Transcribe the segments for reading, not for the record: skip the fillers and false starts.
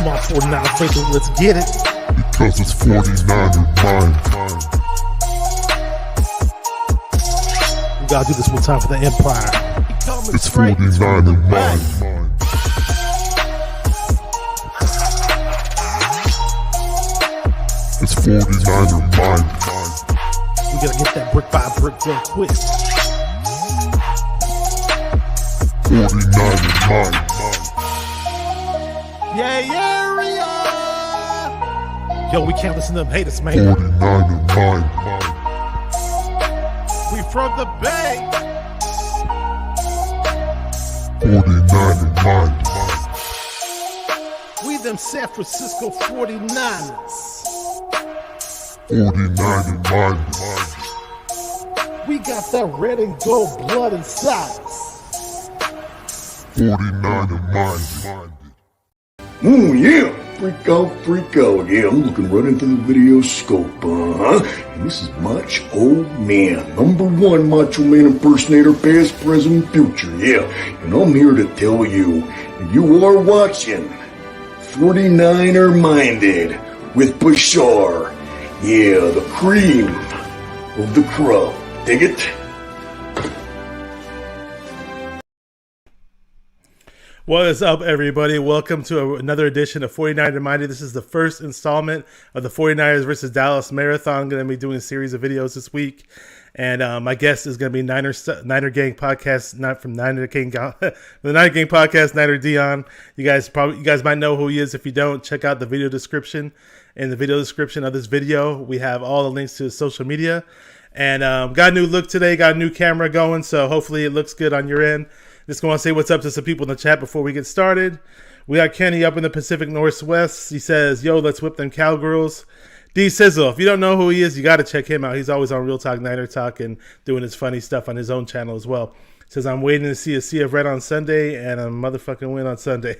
Come on, 49 Faithful, let's get it. Because it's 49er mind. We gotta do this one time for the Empire. It's 49er mind. It's 49er mind. We gotta get that brick by brick real quick. 49er mind. Yeah. Yo, we can't listen to them haters, man. 49er mind. We from the Bay. 49er mind. We them San Francisco 49ers. 49er mind. We got that red and gold blood inside us. 49er mind. Ooh, yeah. Freak out. Yeah, I'm looking right into the video scope, And this is Macho Man, #1 Macho Man impersonator, past, present, future, yeah. And I'm here to tell you, you are watching 49er Minded with Bashar. Yeah, the cream of the crop. Dig it? What is up, everybody? Welcome to another edition of 49er Minded. This is the first installment of the 49ers versus Dallas Marathon. I'm going to be doing a series of videos this week. And my guest is going to be Niner Gang Podcast, not from Niner Gang, the Niner Gang Podcast, Niner Deon. You guys might know who he is. If you don't, check out the video description. In the video description of this video, we have all the links to his social media. And got a new look today, got a new camera going, so hopefully it looks good on your end. Just going to say what's up to some people in the chat before we get started. We got Kenny up in the Pacific Northwest. He says, yo, let's whip them cowgirls. D Sizzle, if you don't know who he is, you got to check him out. He's always on Real Talk Niner Talk and doing his funny stuff on his own channel as well. Says, I'm waiting to see a Sea of Red on Sunday and a motherfucking win on Sunday.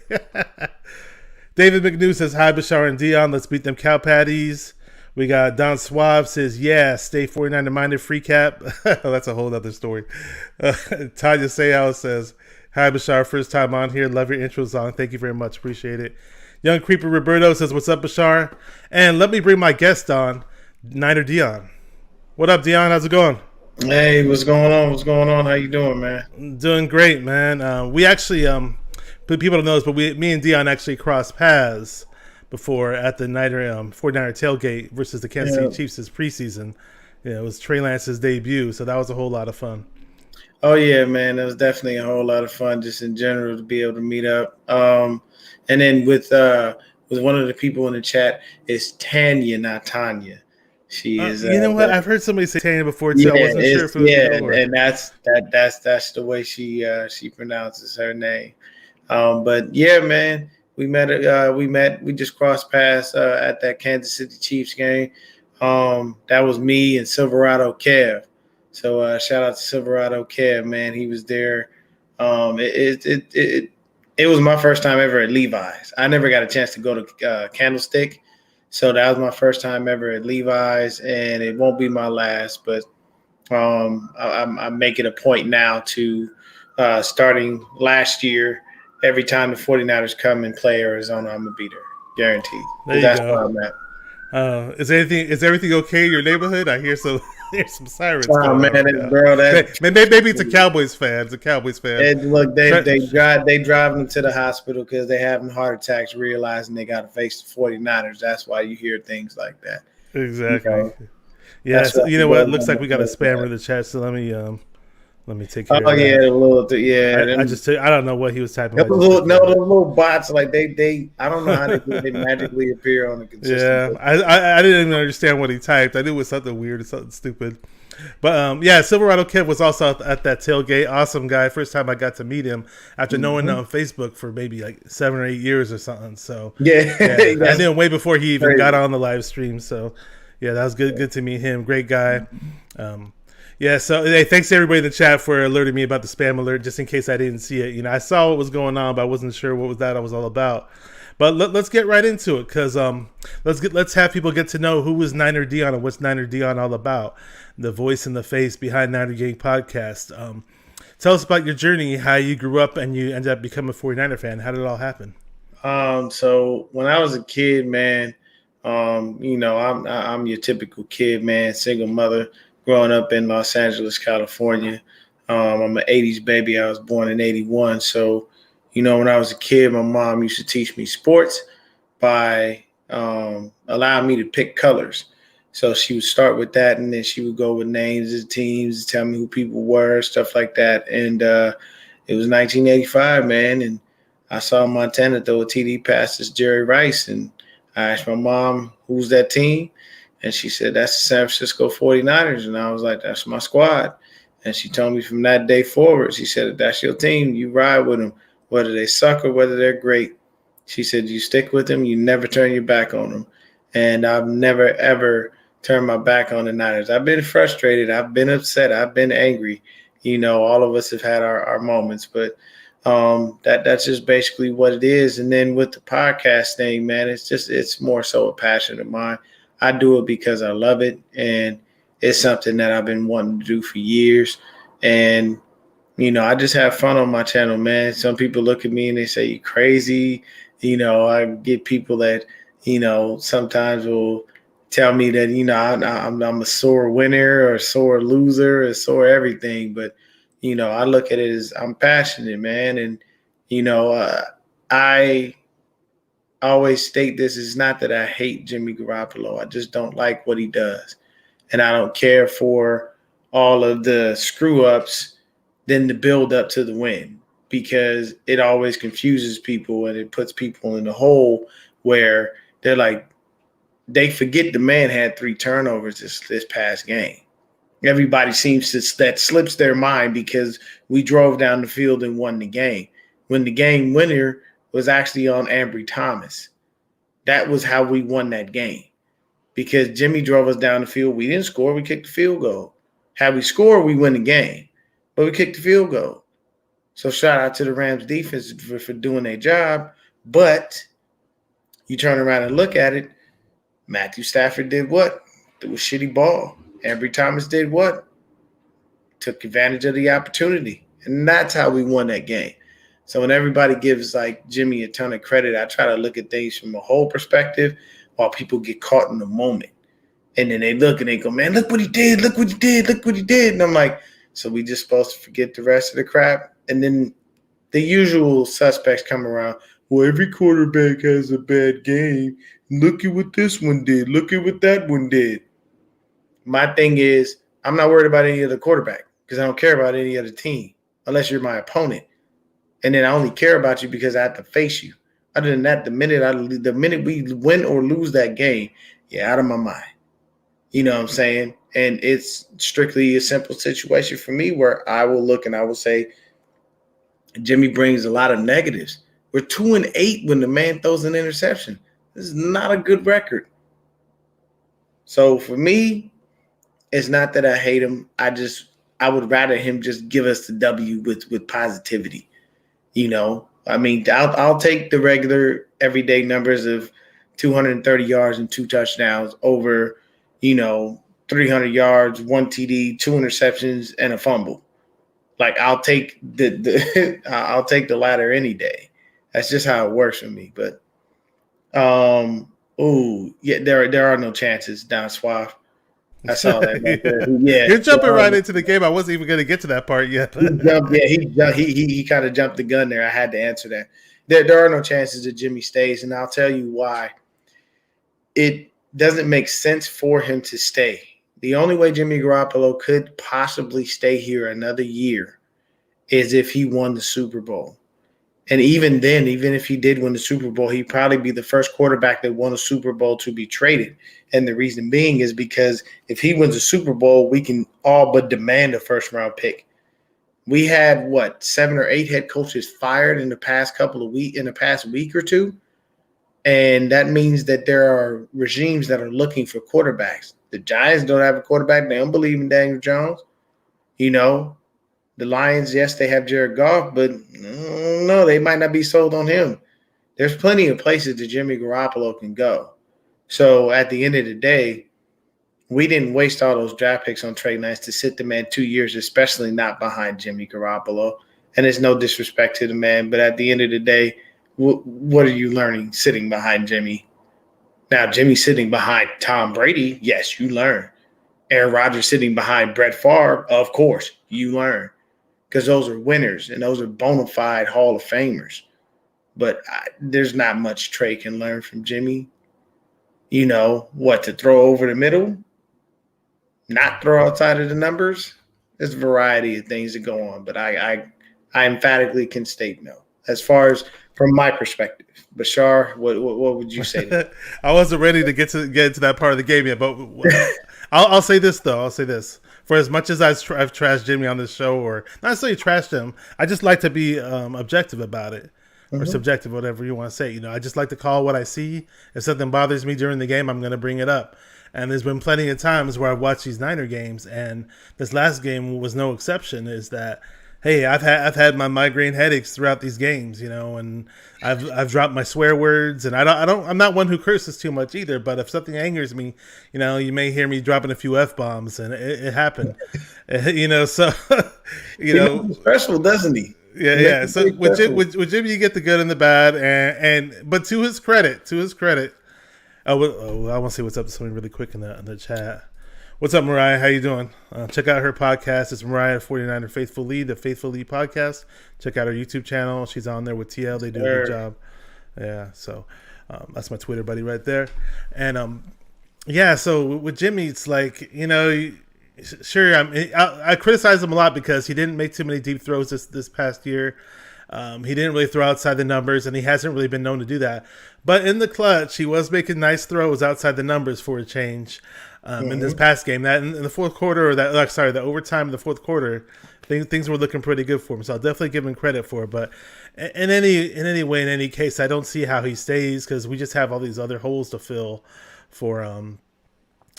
David McNew says, hi, Bashar and Deon. Let's beat them cow patties. We got Don Suave says, yeah, stay 49er minded, free cap. That's a whole other story. Tanya Sayhouse says, hi, Bashar, first time on here. Love your intro song. Thank you very much. Appreciate it. Young Creeper Roberto says, what's up, Bashar? And let me bring my guest on, Niner Deon. What up, Deon? How's it going? Hey, what's going on? How you doing, man? Doing great, man. We actually, people don't know this, but me and Deon actually crossed paths before at the 49er tailgate versus the Kansas City Chiefs' preseason. Yeah, it was Trey Lance's debut, so that was a whole lot of fun. Oh yeah, man, it was definitely a whole lot of fun just in general to be able to meet up. And then with one of the people in the chat is Tanya, not Tanya. She is. You know what? I've heard somebody say Tanya before too. I wasn't sure if it was and that's the way she pronounces her name. But yeah, man. We just crossed paths at that Kansas City Chiefs game. That was me and Silverado Kev. So shout out to Silverado Kev, man. He was there. It was my first time ever at Levi's. I never got a chance to go to Candlestick. So that was my first time ever at Levi's, and it won't be my last. But I make it a point now to starting last year, every time the 49ers come and play Arizona, I'm going to be there. Guaranteed. That's where I'm at. Is everything okay in your neighborhood? I hear some sirens. Oh, man, bro. Maybe it's a Cowboys fan. It's a Cowboys fan. Look, they drive them to the hospital because they're having heart attacks, realizing they got to face the 49ers. That's why you hear things like that. Exactly. Yeah, so, you know what? It looks like we got a spammer in the chat, so let me take care of that. I don't know what he was typing. Those little bots, like they I don't know how they magically appear on a consistent. Yeah, I didn't even understand what he typed. I knew it was something weird or something stupid. But Silverado Kev was also at that tailgate. Awesome guy. First time I got to meet him after knowing him on Facebook for maybe like 7 or 8 years or something. So yeah. I knew him way before he even got on the live stream. So yeah, that was good to meet him. Great guy. Yeah, so hey, thanks to everybody in the chat for alerting me about the spam alert, just in case I didn't see it. You know, I saw what was going on, but I wasn't sure what I was all about. But let's get right into it, because let's have people get to know who is Niner Deon and what's Niner Deon all about. The voice and the face behind Niner Gang Podcast. Tell us about your journey, how you grew up and you ended up becoming a 49er fan. How did it all happen? So when I was a kid, man, I'm your typical kid, man, single mother, growing up in Los Angeles, California. I'm an '80s baby. I was born in '81. So, when I was a kid, my mom used to teach me sports by allowing me to pick colors. So she would start with that, and then she would go with names of teams, tell me who people were, stuff like that. And it was 1985, man, and I saw Montana throw a TD pass to Jerry Rice, and I asked my mom, "Who's that team?" And she said, "That's the San Francisco 49ers." And I was like, "That's my squad." And she told me from that day forward, she said, "If that's your team, you ride with them, whether they suck or whether they're great." She said, "You stick with them. You never turn your back on them." And I've never, ever turned my back on the Niners. I've been frustrated. I've been upset. I've been angry. All of us have had our moments, but that's just basically what it is. And then with the podcast thing, man, it's more so a passion of mine. I do it because I love it, and it's something that I've been wanting to do for years. And I just have fun on my channel, man. Some people look at me and they say you're crazy. I get people that sometimes will tell me that I'm a sore winner or a sore loser or sore everything, but I look at it as I'm passionate, man. And, I always state this is not that I hate Jimmy Garoppolo. I just don't like what he does. And I don't care for all of the screw ups than the build up to the win, because it always confuses people and it puts people in a hole where they're like, they forget the man had 3 turnovers this past game. Everybody seems that slips their mind because we drove down the field and won the game, when the game winner was actually on Ambry Thomas. That was how we won that game, because Jimmy drove us down the field. We didn't score. We kicked the field goal. Had we scored, we win the game, but we kicked the field goal. So shout out to the Rams defense for doing their job. But you turn around and look at it, Matthew Stafford did what? It was shitty ball. Ambry Thomas did what? Took advantage of the opportunity. And that's how we won that game. So when everybody gives like Jimmy a ton of credit, I try to look at things from a whole perspective while people get caught in the moment. And then they look and they go, "Man, look what he did. Look what he did. Look what he did." And I'm like, so we just supposed to forget the rest of the crap? And then the usual suspects come around. "Well, every quarterback has a bad game. Look at what this one did. Look at what that one did." My thing is, I'm not worried about any other quarterback because I don't care about any other team unless you're my opponent. And then I only care about you because I have to face you. Other than that, the minute we win or lose that game, you're out of my mind. You know what I'm saying? And it's strictly a simple situation for me where I will look and I will say, Jimmy brings a lot of negatives. We're 2-8 when the man throws an interception. This is not a good record. So for me, it's not that I hate him. I would rather him just give us the W with positivity. I'll take the regular everyday numbers of 230 yards and 2 touchdowns over, 300 yards, 1 TD, 2 interceptions, and a fumble. Like I'll take I'll take the latter any day. That's just how it works for me. But there are no chances down Suave. I saw that right there. Yeah, You're jumping right into the game. I wasn't even going to get to that part yet. He kind of jumped the gun there. I had to answer that. There are no chances that Jimmy stays, and I'll tell you why. It doesn't make sense for him to stay. The only way Jimmy Garoppolo could possibly stay here another year is if he won the Super Bowl. And even then, even if he did win the Super Bowl, he'd probably be the first quarterback that won a Super Bowl to be traded. And the reason being is because if he wins a Super Bowl, we can all but demand a first-round pick. We had, 7 or 8 head coaches fired in the past week or two? And that means that there are regimes that are looking for quarterbacks. The Giants don't have a quarterback. They don't believe in Daniel Jones. The Lions, yes, they have Jared Goff, but no, they might not be sold on him. There's plenty of places that Jimmy Garoppolo can go. So at the end of the day, we didn't waste all those draft picks on Trey Lance to sit the man 2 years, especially not behind Jimmy Garoppolo. And it's no disrespect to the man, but at the end of the day, What are you learning sitting behind Jimmy? Now, Jimmy sitting behind Tom Brady, yes, you learn. Aaron Rodgers sitting behind Brett Favre, of course, you learn. Because those are winners and those are bona fide Hall of Famers. But there's not much Trey can learn from Jimmy. You know, what, to throw over the middle? Not throw outside of the numbers? There's a variety of things that go on. But I emphatically can state no. As far as from my perspective. Bashar, what would you say? I wasn't ready to get into that part of the game yet, but I'll say this though. I'll say this: for as much as I've trashed Jimmy on this show, or not necessarily trashed him, I just like to be objective about it, or subjective, whatever you want to say. You know, I just like to call what I see. If something bothers me during the game, I'm going to bring it up. And there's been plenty of times where I've watched these Niner games, and this last game was no exception. Is that, hey, I've had my migraine headaches throughout these games, you know, and I've dropped my swear words, and I'm not one who curses too much either. But if something angers me, you know, you may hear me dropping a few F-bombs, and it happened, you know. So, you know, special, doesn't he? Yeah. So with Jimmy, you get the good and the bad, and but to his credit. I want to say what's up to somebody really quick in the chat. What's up, Mariah? How you doing? Check out her podcast. It's Mariah 49er Faithful Lead, the Faithful Lead podcast. Check out her YouTube channel. She's on there with TL. They do a good job. Yeah, so that's my Twitter buddy right there. And yeah, so with Jimmy, it's like, you know, sure, I criticize him a lot because he didn't make too many deep throws this past year. He didn't really throw outside the numbers, and he hasn't really been known to do that. But in the clutch, he was making nice throws outside the numbers for a change. In this past game, that in the fourth quarter, or the overtime in the fourth quarter, things were looking pretty good for him. So I'll definitely give him credit for it. But in any way, in any case, I don't see how he stays, because we just have all these other holes to fill for.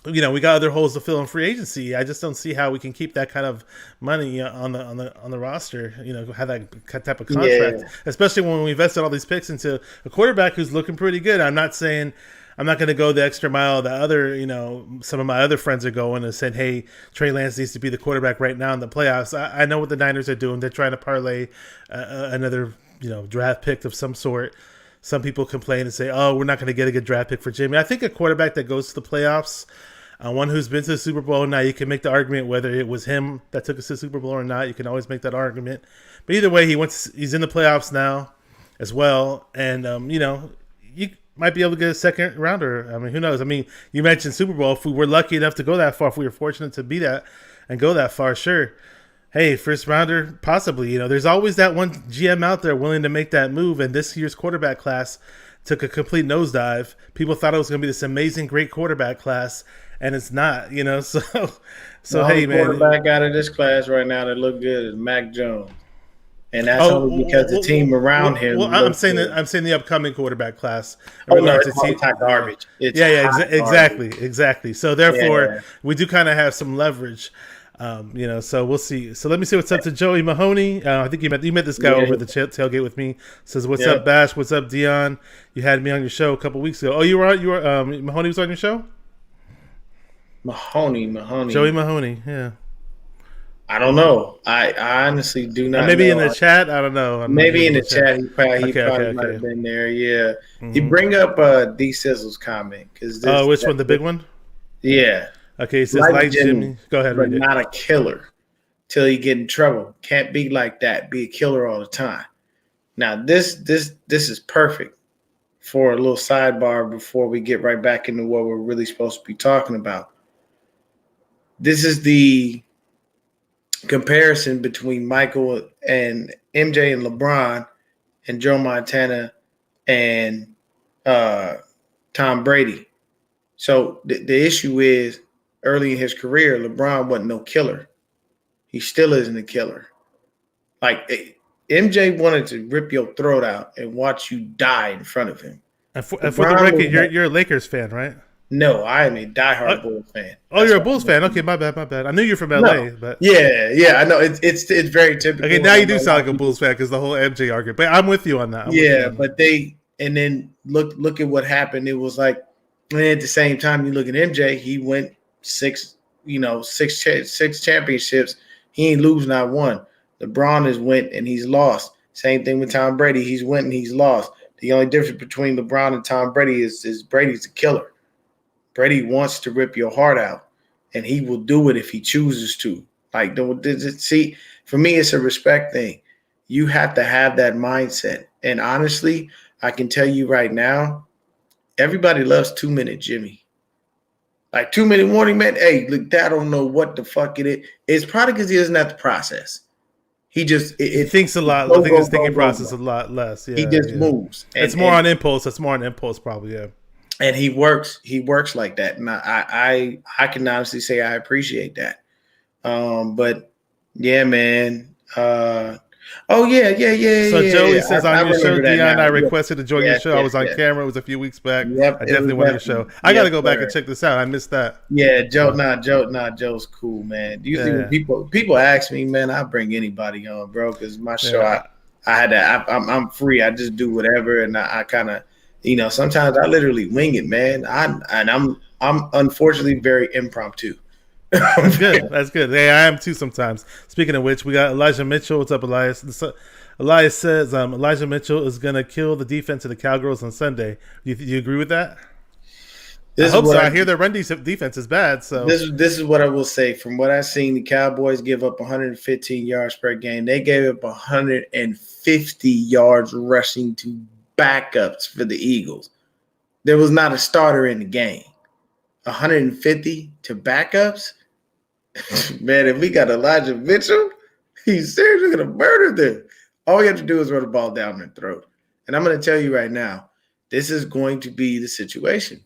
You know, we got other holes to fill in free agency. I just don't see how we can keep that kind of money on the roster. You know, have that type of contract, especially when we invested all these picks into a quarterback who's looking pretty good. I'm not saying I'm not going to go the extra mile that other, you know, some of my other friends are going and said, hey, Trey Lance needs to be the quarterback right now in the playoffs. I know what the Niners are doing. They're trying to parlay another, you know, draft pick of some sort. Some people complain and say, oh, we're not going to get a good draft pick for Jimmy. I think a quarterback that goes to the playoffs, one who's been to the Super Bowl. Now, you can make the argument whether it was him that took us to the Super Bowl or not. You can always make that argument. But either way, he's in the playoffs now as well. And, you know, you might be able to get a second rounder. I mean, who knows? I mean, you mentioned Super Bowl. If we were lucky enough to go that far, if we were fortunate to be that and go that far, sure. Hey, first rounder, possibly. You know, there's always that one GM out there willing to make that move. And this year's quarterback class took a complete nosedive. People thought it was going to be this amazing, great quarterback class, and it's not. You know, so hey, man. The quarterback out of this class right now that look good is Mac Jones. And that's only because the team around him. Well, I'm saying the upcoming quarterback class. Oh, no, it's hot garbage. It's exactly. So therefore, we do kind of have some leverage, you know. So we'll see. So let me see what's up to Joey Mahoney. I think you met this guy over the tailgate with me. Says, "What's up, Bash? What's up, Deon? You had me on your show a couple weeks ago. Oh, you were Mahoney was on your show. Mahoney. Joey Mahoney. Yeah. I don't know. I honestly do not. Maybe in the chat. I don't know. Maybe in the chat. He probably might have been there. Yeah. Mm-hmm. You bring up D Sizzle's comment because which one? The big one? Yeah. Okay. It says like Jimmy. Go ahead. But not a killer till you get in trouble. Can't be like that. Be a killer all the time. Now this is perfect for a little sidebar before we get right back into what we're really supposed to be talking about. This is the comparison between Michael and MJ and LeBron and Joe Montana and Tom Brady. So the issue is early in his career, LeBron wasn't no killer. He still isn't a killer. Like MJ wanted to rip your throat out and watch you die in front of him. And for the record, you're a Lakers fan, right? No, I am a diehard Bulls fan. Oh, you're a Bulls fan? Okay, my bad. I knew you're from LA, but yeah, I know it's very typical. Okay, now you do sound like a Bulls fan because the whole MJ argument. But I'm with you on that. But and then look at what happened. It was like, and at the same time, you look at MJ. He went six championships. He ain't lose not one. LeBron has went and he's lost. Same thing with Tom Brady. He's went and he's lost. The only difference between LeBron and Tom Brady is Brady's a killer. Brady wants to rip your heart out, and he will do it if he chooses to. Like, see, for me, it's a respect thing. You have to have that mindset. And honestly, I can tell you right now, everybody loves 2-Minute Jimmy. Like 2-Minute Warning, man. Hey, look, I don't know what the fuck it is. It's probably because he doesn't have to process. He just he thinks a lot. I think his thinking process is a lot less. Yeah, he just moves. It's more on impulse. It's more on impulse, probably. Yeah. And he works like that, and I can honestly say I appreciate that. But yeah, man. So Joey says on your show, Deon, I requested to join your show. I was on camera. It was a few weeks back. Yep, I definitely wanted to show. I got to go back and check this out. I missed that. Yeah, Joe's cool, man. Usually when people ask me, man, I bring anybody on, bro, because my show, I'm free. I just do whatever, and I kind of, sometimes I literally wing it, man. I'm unfortunately very impromptu. That's good. That's good. Hey, I am too sometimes. Speaking of which, we got Elijah Mitchell. What's up, Elias? Elias says Elijah Mitchell is going to kill the defense of the Cowgirls on Sunday. Do you agree with that? I hope so. I hear their run defense is bad. So this is what I will say. From what I've seen, the Cowboys give up 115 yards per game. They gave up 150 yards rushing to backups for the Eagles. There was not a starter in the game. 150 to backups? Man, if we got Elijah Mitchell, he's seriously going to murder them. All we have to do is run the ball down their throat. And I'm going to tell you right now, this is going to be the situation.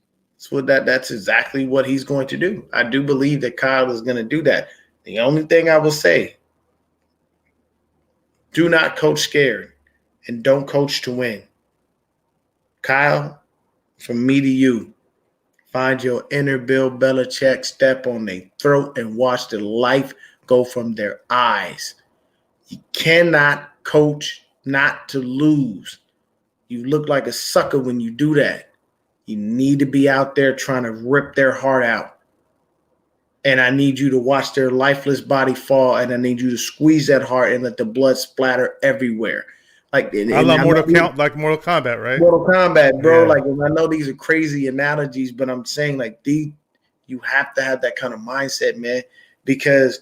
That's exactly what he's going to do. I do believe that Kyle is going to do that. The only thing I will say, do not coach scared and don't coach to win. Kyle, from me to you, find your inner Bill Belichick, step on their throat, and watch the life go from their eyes. You cannot coach not to lose. You look like a sucker when you do that. You need to be out there trying to rip their heart out. And I need you to watch their lifeless body fall, and I need you to squeeze that heart and let the blood splatter everywhere. Like Mortal Kombat, right? Mortal Kombat, bro. Yeah. Like, and I know these are crazy analogies, but I'm saying you have to have that kind of mindset, man. Because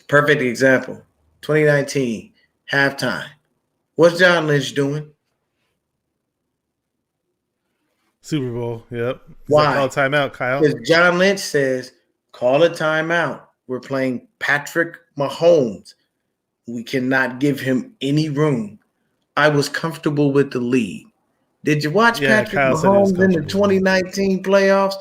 perfect example, 2019 halftime. What's John Lynch doing? Super Bowl. Yep. Why? Call a timeout, Kyle. Because John Lynch says, call a timeout. We're playing Patrick Mahomes. We cannot give him any room. I was comfortable with the lead. Did you watch Patrick Mahomes in the 2019 playoffs?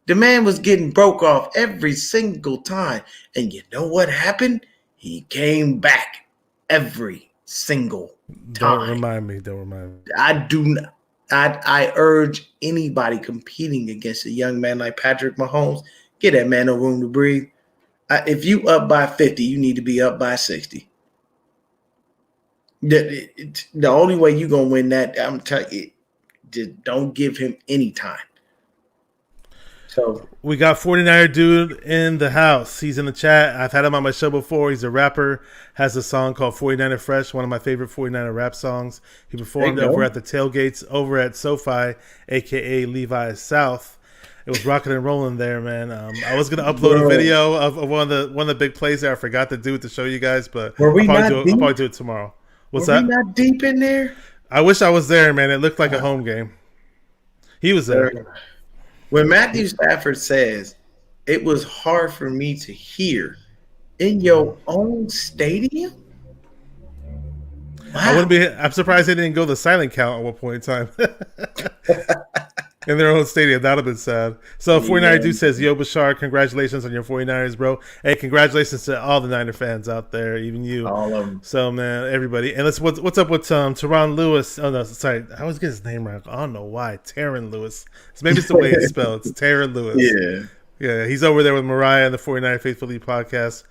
The man was getting broke off every single time. And you know what happened? He came back every single time. Don't remind me. I do not. I urge anybody competing against a young man like Patrick Mahomes, give that man no room to breathe. If you up by 50, you need to be up by 60. The only way you're going to win that, I'm telling you, just don't give him any time. So we got 49er dude in the house. He's in the chat. I've had him on my show before. He's a rapper. Has a song called 49er Fresh, one of my favorite 49er rap songs. He performed over at the tailgates over at SoFi, a.k.a. Levi's South. It was rocking and rolling there, man. I was gonna upload a video of one of the big plays that I forgot to do to show you guys, but I'll probably do it tomorrow. What's that? Were we not deep in there? I wish I was there, man. It looked like a home game. He was there. When Matthew Stafford says, it was hard for me to hear in your own stadium? Wow. I'm surprised they didn't go the silent count at one point in time. In their own stadium. That would have been sad. So 49er dude says, yo, Bashar, congratulations on your 49ers, bro. Hey, congratulations to all the Niner fans out there, even you. All of them. So, man, everybody. And what's up with Teron Lewis? Oh, no, sorry. I always get his name wrong. I don't know why. Teron Lewis. So maybe it's the way it's spelled. It's Teron Lewis. Yeah. Yeah, he's over there with Mariah and the 49er Faithful League podcast.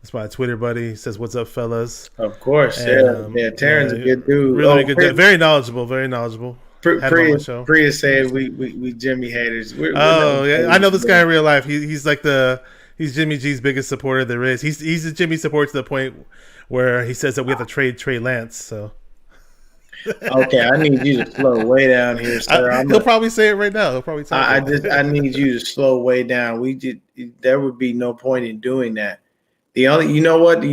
That's my Twitter buddy. He says, what's up, fellas? Of course, Teron's a good dude. Really good dude. Very knowledgeable, very knowledgeable. Priya said we Jimmy haters. I know this guy in real life. He's like he's Jimmy G's biggest supporter there is. He's a Jimmy supporter to the point where he says that we have to trade Trey Lance. So Okay, I need you to slow way down here, sir. He'll probably say it right now. He'll probably tell I me. just I need you to slow way down. There would be no point in doing that. The only, you know what,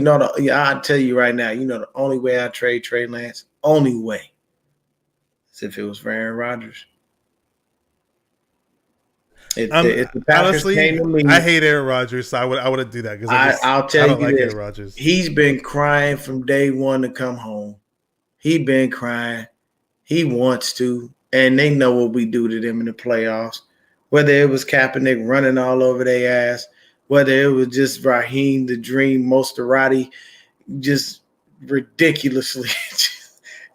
I'll tell you right now. The only way I trade Trey Lance, only way, is if it was for Aaron Rodgers. If the Packers Honestly, came to me, I hate Aaron Rodgers, so I wouldn't do that because I'll tell I don't you like this. Aaron Rodgers. He's been crying from day one to come home. He been crying. He wants to, and they know what we do to them in the playoffs. Whether it was Kaepernick running all over their ass, whether it was just Raheem the Dream Mosterati just ridiculously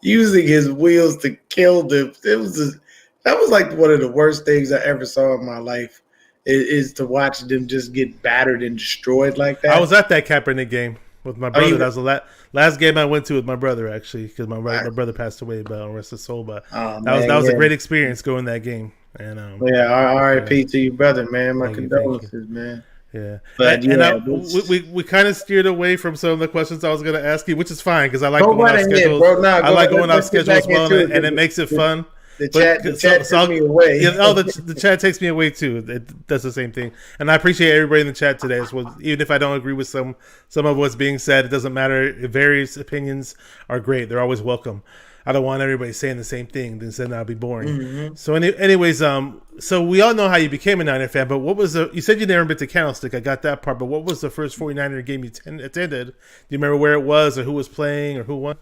using his wheels to kill them. That was like one of the worst things I ever saw in my life. Is to watch them just get battered and destroyed like that. I was at that Kaepernick game with my brother. That was the last game I went to with my brother, actually, because my brother passed away, but rest his soul. But that was a great experience going that game. And R.I.P. to your brother, man. My condolences, man. Yeah, but we kind of steered away from some of the questions I was going to ask you, which is fine because I like going off schedules. I like going off schedules as well, and it makes it fun. The chat takes me away. The chat takes me away too. It does the same thing, and I appreciate everybody in the chat today. Even if I don't agree with some of what's being said, it doesn't matter. Various opinions are great; they're always welcome. I don't want everybody saying the same thing, then that'd be boring. Mm-hmm. So, anyways, so we all know how you became a Niner fan, but what was you said you'd never been to Candlestick? I got that part, but what was the first 49er game you attended? Do you remember where it was, or who was playing, or who won?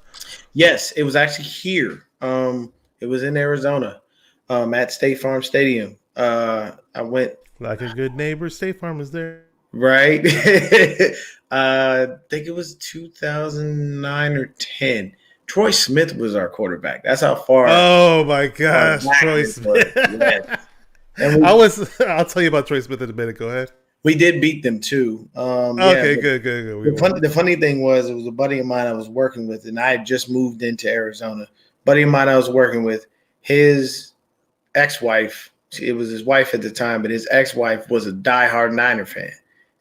Yes, it was actually here. It was in Arizona, at State Farm Stadium. I went like a good neighbor. State Farm was there, right? I think it was 2009 or 10. Troy Smith was our quarterback. That's how far. Oh my gosh, Troy Smith! Yes. I'll tell you about Troy Smith in a minute. Go ahead. We did beat them too. Okay, good. The funny thing was, it was a buddy of mine I was working with, and I had just moved into Arizona. Buddy of mine I was working with, his ex-wife. It was his wife at the time, but his ex-wife was a diehard Niner fan,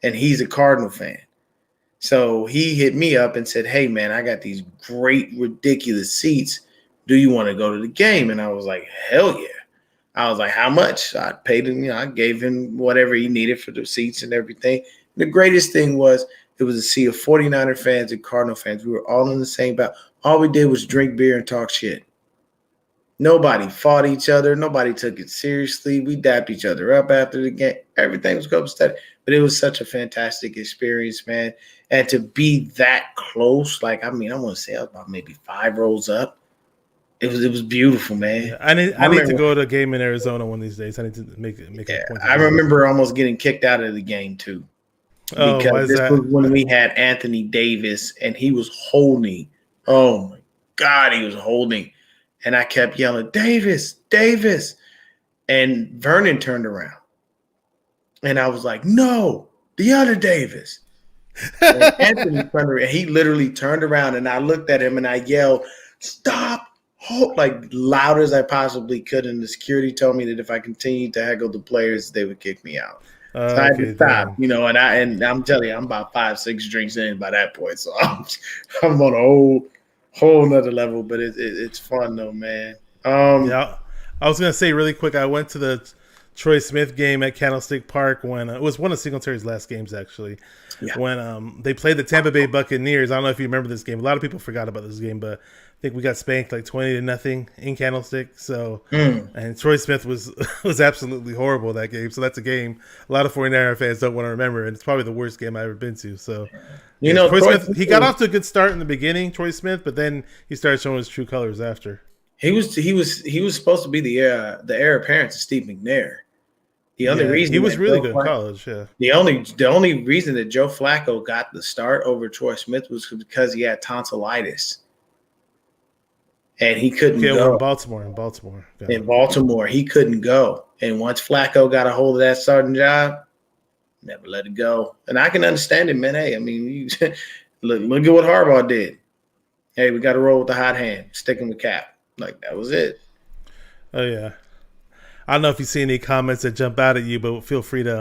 and he's a Cardinal fan. So he hit me up and said, "Hey, man, I got these great, ridiculous seats. Do you want to go to the game?" And I was like, "Hell yeah." I was like, "How much?" I paid him, I gave him whatever he needed for the seats and everything. The greatest thing was it was a sea of 49er fans and Cardinal fans. We were all in the same boat. All we did was drink beer and talk shit. Nobody fought each other. Nobody took it seriously. We dapped each other up after the game. Everything was copacetic. But it was such a fantastic experience, man. And to be that close, I want to say I was about maybe 5 rows up. It was beautiful, man. Yeah, I need to go to a game in Arizona one of these days. I need to make a point. I remember almost getting kicked out of the game too. Because this was when we had Anthony Davis and he was holding. Oh my God, he was holding. And I kept yelling, "Davis, Davis." And Vernon turned around. And I was like, "No, the other Davis." And Anthony turned around. He literally turned around and I looked at him and I yelled, "Stop!" Like loud as I possibly could. And the security told me that if I continued to heckle the players, they would kick me out. So I had to stop, and I'm telling you, I'm about 5-6 drinks in by that point. So I'm on a whole nother level, but it's fun though, man. Yeah, I was gonna say really quick. I went to the Troy Smith game at Candlestick Park when it was one of Singletary's last games, actually. Yeah. When they played the Tampa Bay Buccaneers. I don't know if you remember this game. A lot of people forgot about this game, but I think we got spanked like 20-0 in Candlestick. So, and Troy Smith was absolutely horrible that game. So that's a game a lot of 49er fans don't want to remember, and it's probably the worst game I've ever been to. So, Troy Smith, he got off to a good start in the beginning, Troy Smith, but then he started showing his true colors after. He was supposed to be the heir apparent to Steve McNair. The only reason he was really good in college, The only reason that Joe Flacco got the start over Troy Smith was because he had tonsillitis, and he couldn't go. In Baltimore, In Baltimore, he couldn't go. And once Flacco got a hold of that starting job, never let it go. And I can understand it, man. Hey, I mean, look at what Harbaugh did. Hey, we got to roll with the hot hand, sticking with Cap. Like that was it. Oh yeah. I don't know if you see any comments that jump out at you, but feel free to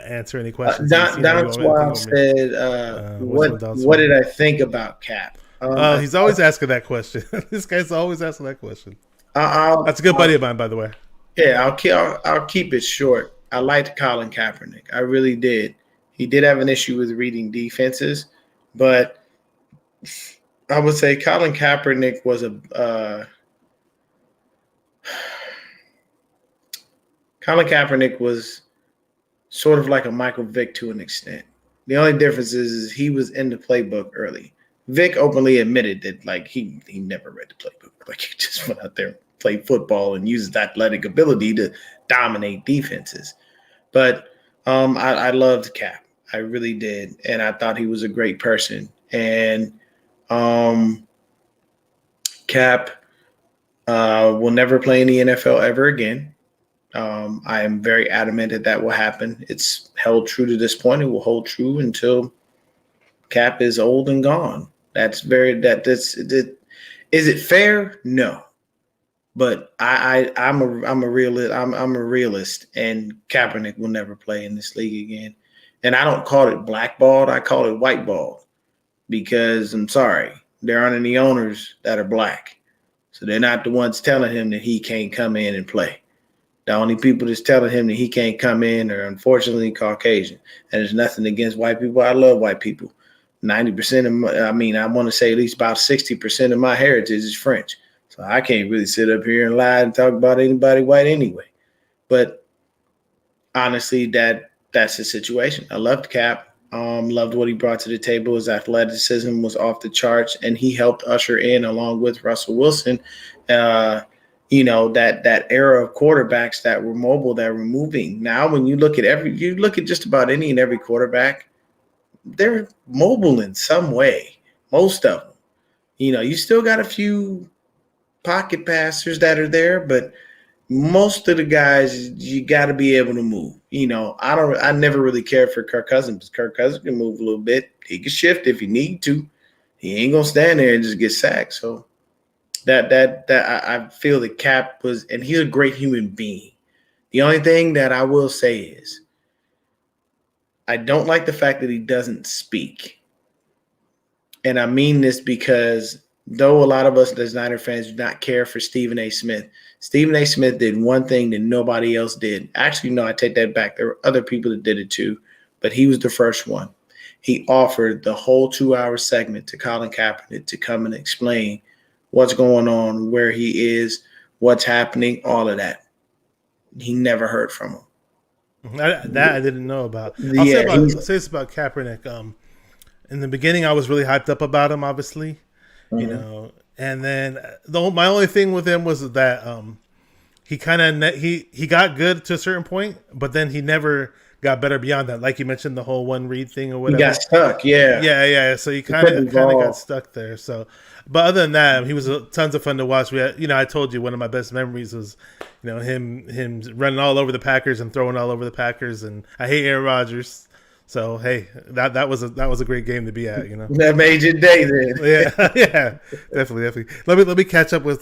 answer any questions. Don Swab said, "What did I think about Cap?" Oh, he's always asking that question. This guy's always asking that question. That's a good buddy of mine, by the way. Yeah, I'll keep it short. I liked Colin Kaepernick. I really did. He did have an issue with reading defenses, but I would say Colin Kaepernick was Colin Kaepernick was sort of like a Michael Vick to an extent. The only difference is he was in the playbook early. Vick openly admitted that like he never read the playbook. Like he just went out there and played football and used his athletic ability to dominate defenses. But I loved Cap. I really did. And I thought he was a great person. And Cap will never play in the NFL ever again. I am very adamant that will happen. It's held true to this point. It will hold true until Cap is old and gone. Is it fair? No. But I'm a realist. I'm a realist, and Kaepernick will never play in this league again. And I don't call it blackballed. I call it whiteballed because I'm sorry, there aren't any owners that are black, so they're not the ones telling him that he can't come in and play. The only people that's telling him that he can't come in are unfortunately Caucasian. And there's nothing against white people. I love white people. 90% I want to say at least about 60% of my heritage is French. So I can't really sit up here and lie and talk about anybody white anyway. But honestly, that's the situation. I loved Cap. Loved what he brought to the table. His athleticism was off the charts, and he helped usher in, along with Russell Wilson, that era of quarterbacks that were mobile, that were moving. Now, when you look at just about any and every quarterback, they're mobile in some way. Most of them. You still got a few pocket passers that are there, but most of the guys, you got to be able to move. I never really cared for Kirk Cousins because Kirk Cousins can move a little bit. He can shift if he need to. He ain't gonna stand there and just get sacked. So that I feel that Cap was, and he's a great human being. The only thing that I will say is I don't like the fact that he doesn't speak. And I mean this because though a lot of us as Niner fans do not care for Stephen A. Smith did one thing that nobody else did. Actually, no, I take that back. There were other people that did it too, but he was the first one. He offered the whole 2-hour segment to Colin Kaepernick to come and explain what's going on, where he is, what's happening, all of that. He never heard from him. That I didn't know about. I'll say this about Kaepernick. In the beginning, I was really hyped up about him, obviously. And then my only thing with him was that he kind of he got good to a certain point, but then he never got better beyond that. Like you mentioned, the whole one read thing or whatever. He got stuck, yeah. So he kind of got stuck there. So, but other than that, he was tons of fun to watch. We had, I told you one of my best memories was, him running all over the Packers and throwing all over the Packers, and I hate Aaron Rodgers. So hey, that was a great game to be at, That made your day then. yeah, definitely. Let me catch up with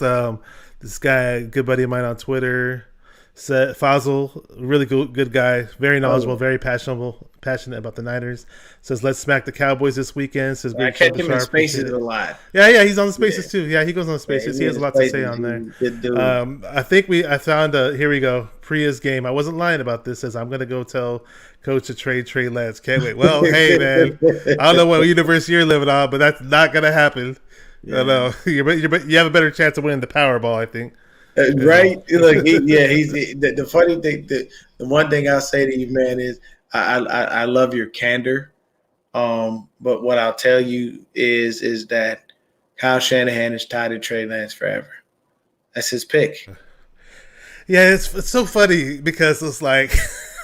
this guy, good buddy of mine on Twitter, Fazil, really good guy, very knowledgeable, very passionate about the Niners. Says let's smack the Cowboys this weekend. Says I catch him in Spaces a lot. Yeah, he's on the Spaces too. Yeah, he goes on the Spaces. He has a lot to say on there. I found here we go. Priya's game. I wasn't lying about this. Says I'm gonna go tell Coach to trade Trey Lance. Can't wait. Well, hey man, I don't know what universe you're living on, but that's not gonna happen. Yeah. I know you have a better chance of winning the Powerball, I think. Right? Look, he's the funny thing. The one thing I'll say to you, man, is I love your candor. But what I'll tell you is that Kyle Shanahan is tied to Trey Lance forever. That's his pick. Yeah, it's so funny because it's like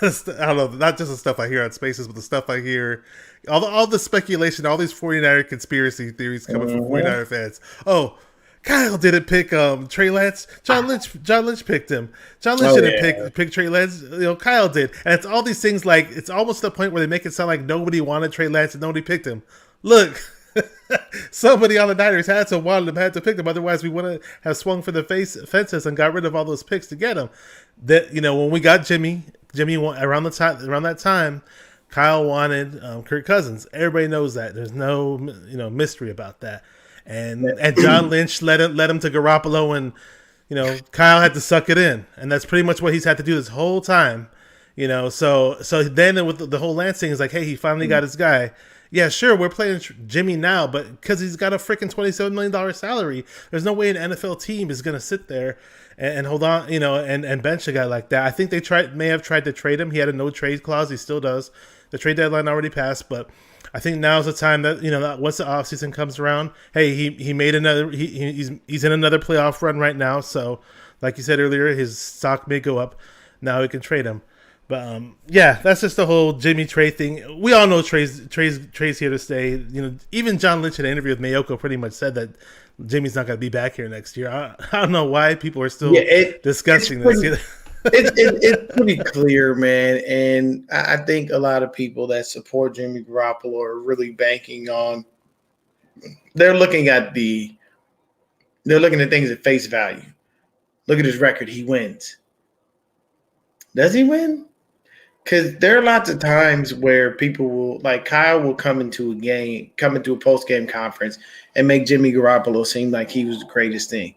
I don't know, not just the stuff I hear on Spaces, but the stuff I hear, all the speculation, all these 49er conspiracy theories coming from 49er fans. Oh, Kyle didn't pick Trey Lance. John Lynch picked him. John Lynch didn't pick Trey Lance. Kyle did. And it's all these things like it's almost the point where they make it sound like nobody wanted Trey Lance and nobody picked him. Look, somebody on the Niners had to pick him. Otherwise, we wouldn't have swung for the fences and got rid of all those picks to get him. That when we got Jimmy around that time, Kyle wanted Kirk Cousins. Everybody knows that. There's no mystery about that. and John Lynch led him to Garoppolo, and Kyle had to suck it in, and that's pretty much what he's had to do this whole time. So then with the whole Lance thing is like, hey, he finally got his guy. Yeah, sure, we're playing Jimmy now, but because he's got a freaking $27 million salary, there's no way an NFL team is going to sit there and hold on, and bench a guy like that. I think they may have tried to trade him. He had a no trade clause. He still does. The trade deadline already passed, but I think now's the time that that once the offseason comes around, hey, he made another. He's in another playoff run right now. So, like you said earlier, his stock may go up. Now we can trade him. But yeah, that's just the whole Jimmy Trey thing. We all know Trey's here to stay. Even John Lynch in an interview with Mayoko pretty much said that Jimmy's not going to be back here next year. I don't know why people are still discussing this. It's pretty clear, man. And I think a lot of people that support Jimmy Garoppolo are really banking on. They're looking at things at face value. Look at his record. He wins. Does he win? Because there are lots of times where people will, like Kyle will come into a post-game conference and make Jimmy Garoppolo seem like he was the greatest thing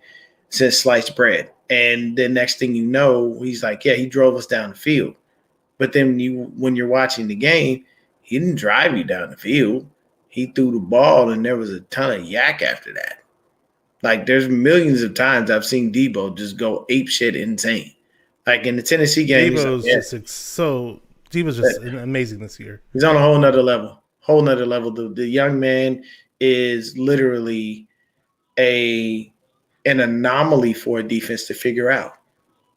since sliced bread. And the next thing you know, he's like, yeah, he drove us down the field. But then when you're watching the game, he didn't drive you down the field. He threw the ball, and there was a ton of yak after that. Like, there's millions of times I've seen Debo just go apeshit insane. Like in the Tennessee game, Debo's just amazing this year. He's on a whole nother level. The young man is literally an anomaly for a defense to figure out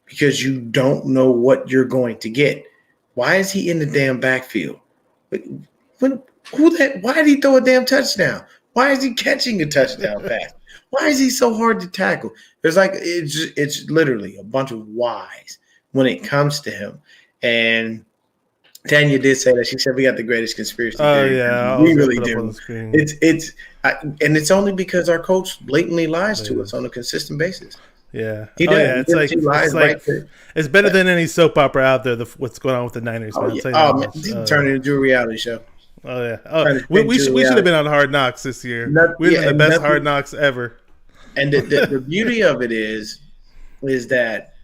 because you don't know what you're going to get. Why is he in the damn backfield? Why did he throw a damn touchdown? Why is he catching a touchdown pass? Why is he so hard to tackle? It's literally a bunch of whys when it comes to him. And Tanya did say that. She said we got the greatest conspiracy theory. Yeah, we really do. It's only because our coach blatantly lies to us on a consistent basis. Yeah, he does. It's better than any soap opera out there. What's going on with the Niners? Man, turn it into a reality show. Oh yeah. We should have been on Hard Knocks this year. We've been the best Hard Knocks ever. And the beauty of it is that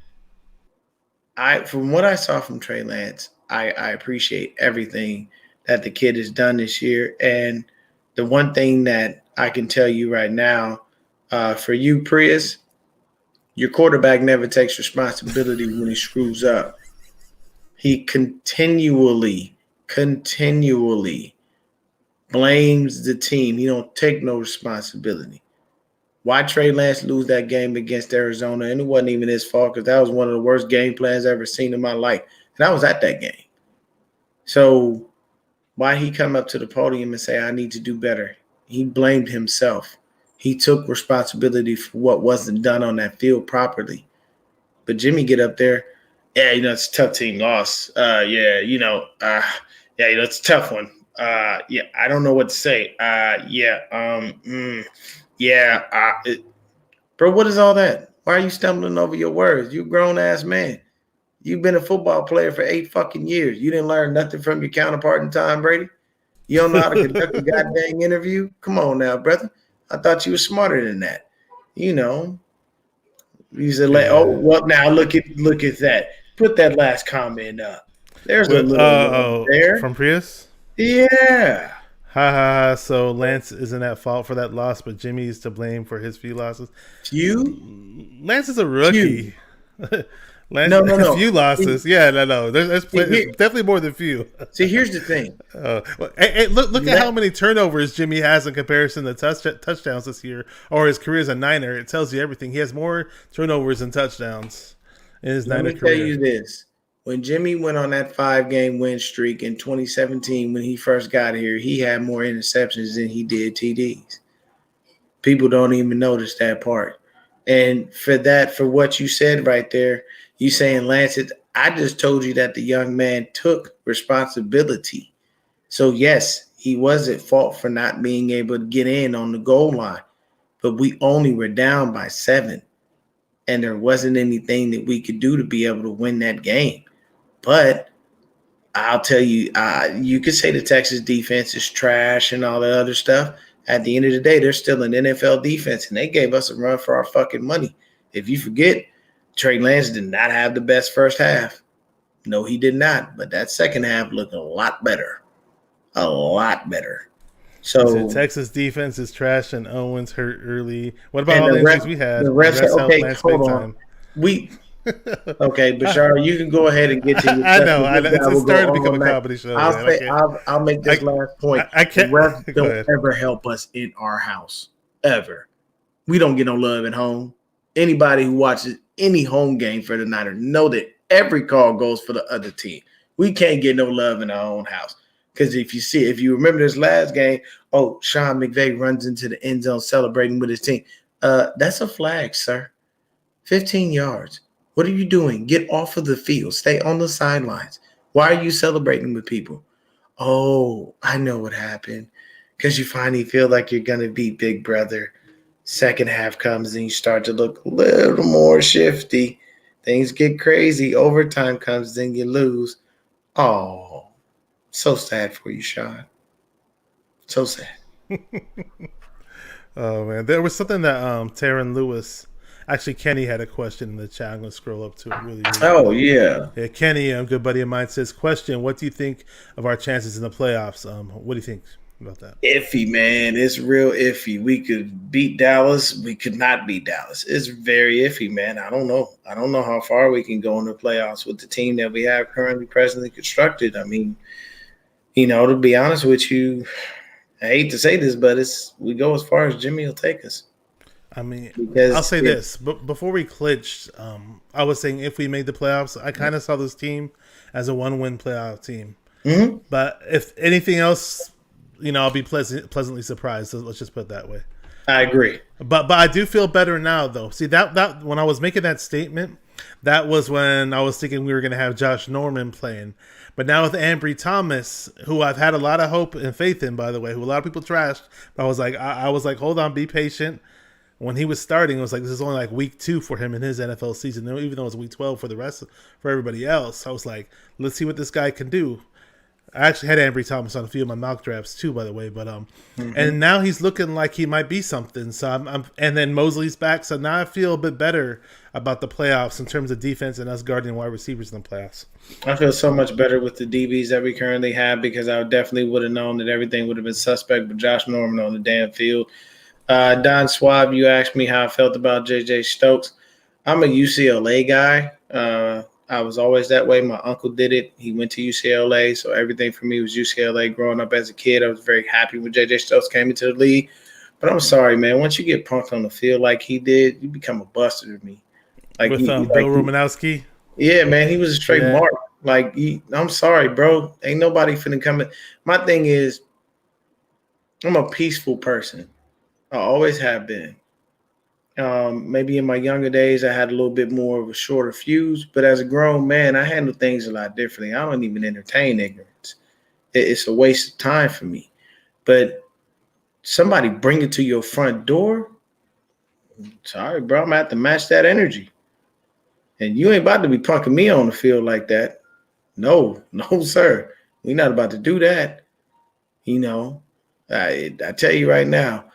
from what I saw from Trey Lance, I appreciate everything that the kid has done this year. And the one thing that I can tell you right now, for you, Prius, your quarterback never takes responsibility when he screws up. He continually blames the team. He don't take no responsibility. Why Trey Lance lose that game against Arizona? And it wasn't even his fault because that was one of the worst game plans I've ever seen in my life. And I was at that game. So why he come up to the podium and say, I need to do better? He blamed himself. He took responsibility for what wasn't done on that field properly. But Jimmy get up there, it's a tough team loss. It's a tough one. I don't know what to say. Bro, what is all that? Why are you stumbling over your words? You a grown-ass man. You've been a football player for 8 fucking years. You didn't learn nothing from your counterpart in Tom Brady? You don't know how to conduct a goddamn interview? Come on now, brother. I thought you were smarter than that. You said, now look at that. Put that last comment up. There's a little there. From Prius? Yeah. So Lance isn't at fault for that loss, but Jimmy's to blame for his few losses. Lance is a rookie. Lance, no. Few losses. No. There's definitely more than few. See, here's the thing. Look at how many turnovers Jimmy has in comparison to touchdowns this year, or his career as a Niner. It tells you everything. He has more turnovers than touchdowns in his Niner career. Let me tell you this. When Jimmy went on that 5-game win streak in 2017, when he first got here, he had more interceptions than he did TDs. People don't even notice that part. And for what you said right there, you saying, Lance, I just told you that the young man took responsibility. So, yes, he was at fault for not being able to get in on the goal line. But we only were down by 7. And there wasn't anything that we could do to be able to win that game. But I'll tell you, you could say the Texas defense is trash and all that other stuff. at the end of the day, they're still an NFL defense, and they gave us a run for our fucking money. If you forget, Trey Lance did not have the best first half. No, he did not. But that second half looked a lot better. A lot better. So Texas defense is trash and Owens hurt early. What about all the rest, injuries we had? the rest okay, Lance hold big on. time. Okay, Bashar, you can go ahead and get to your I know. It's starting to become a comedy show. I'll make this last point. I can't. The refs don't ever help us in our house. Ever. We don't get no love at home. Anybody who watches any home game for the Niners know that every call goes for the other team. We can't get no love in our own house. Because if you remember this last game, Sean McVay runs into the end zone celebrating with his team. That's a flag, sir. 15 yards. What are you doing? Get off of the field. Stay on the sidelines. Why are you celebrating with people? Oh, I know what happened. Because you finally feel like you're going to beat Big Brother. Second half comes and you start to look a little more shifty. Things get crazy. Overtime comes, then you lose. Oh, so sad for you, Sean. So sad. Oh, man. There was something that Taryn Lewis... Actually, Kenny had a question in the chat. I'm going to scroll up to it really yeah. Yeah, Kenny, a good buddy of mine, says, question, what do you think of our chances in the playoffs? What do you think about that? Iffy, man. It's real iffy. We could beat Dallas. We could not beat Dallas. It's very iffy, man. I don't know. I don't know how far we can go in the playoffs with the team that we have currently presently constructed. I mean, to be honest with you, I hate to say this, but we go as far as Jimmy will take us. I mean, I'll say this, but before we clinched, I was saying if we made the playoffs, I kind of saw this team as a 1-win playoff team. Mm-hmm. But if anything else, I'll be pleasantly surprised. So let's just put it that way. I agree. But I do feel better now, though. See, that when I was making that statement, that was when I was thinking we were going to have Josh Norman playing. But now with Ambry Thomas, who I've had a lot of hope and faith in, by the way, who a lot of people trashed, but I was like, hold on, be patient. When he was starting, it was like this is only like week 2 for him in his NFL season, even though it was week 12 for everybody else. I was like, let's see what this guy can do. I actually had Ambry Thomas on a few of my mock drafts too, by the way. But and now he's looking like he might be something. So and then Mosley's back, so now I feel a bit better about the playoffs in terms of defense and us guarding wide receivers in the playoffs. I feel so much better with the DBs that we currently have because I definitely would have known that everything would have been suspect with Josh Norman on the damn field. Don Swab, you asked me how I felt about J.J. Stokes. I'm a UCLA guy. I was always that way. My uncle did it. He went to UCLA, so everything for me was UCLA. Growing up as a kid, I was very happy when J.J. Stokes came into the league. But I'm sorry, man. Once you get punked on the field like he did, you become a buster to me. Like with Bill Romanowski? Yeah, man. He was a straight mark. Like, I'm sorry, bro. Ain't nobody finna come in. My thing is, I'm a peaceful person. I always have been. Maybe in my younger days, I had a little bit more of a shorter fuse, but as a grown man, I handle things a lot differently. I don't even entertain ignorance. It's a waste of time for me. But somebody bring it to your front door, sorry, bro, I'm going to have to match that energy. And you ain't about to be punking me on the field like that. No, sir. We're not about to do that. I tell you right now,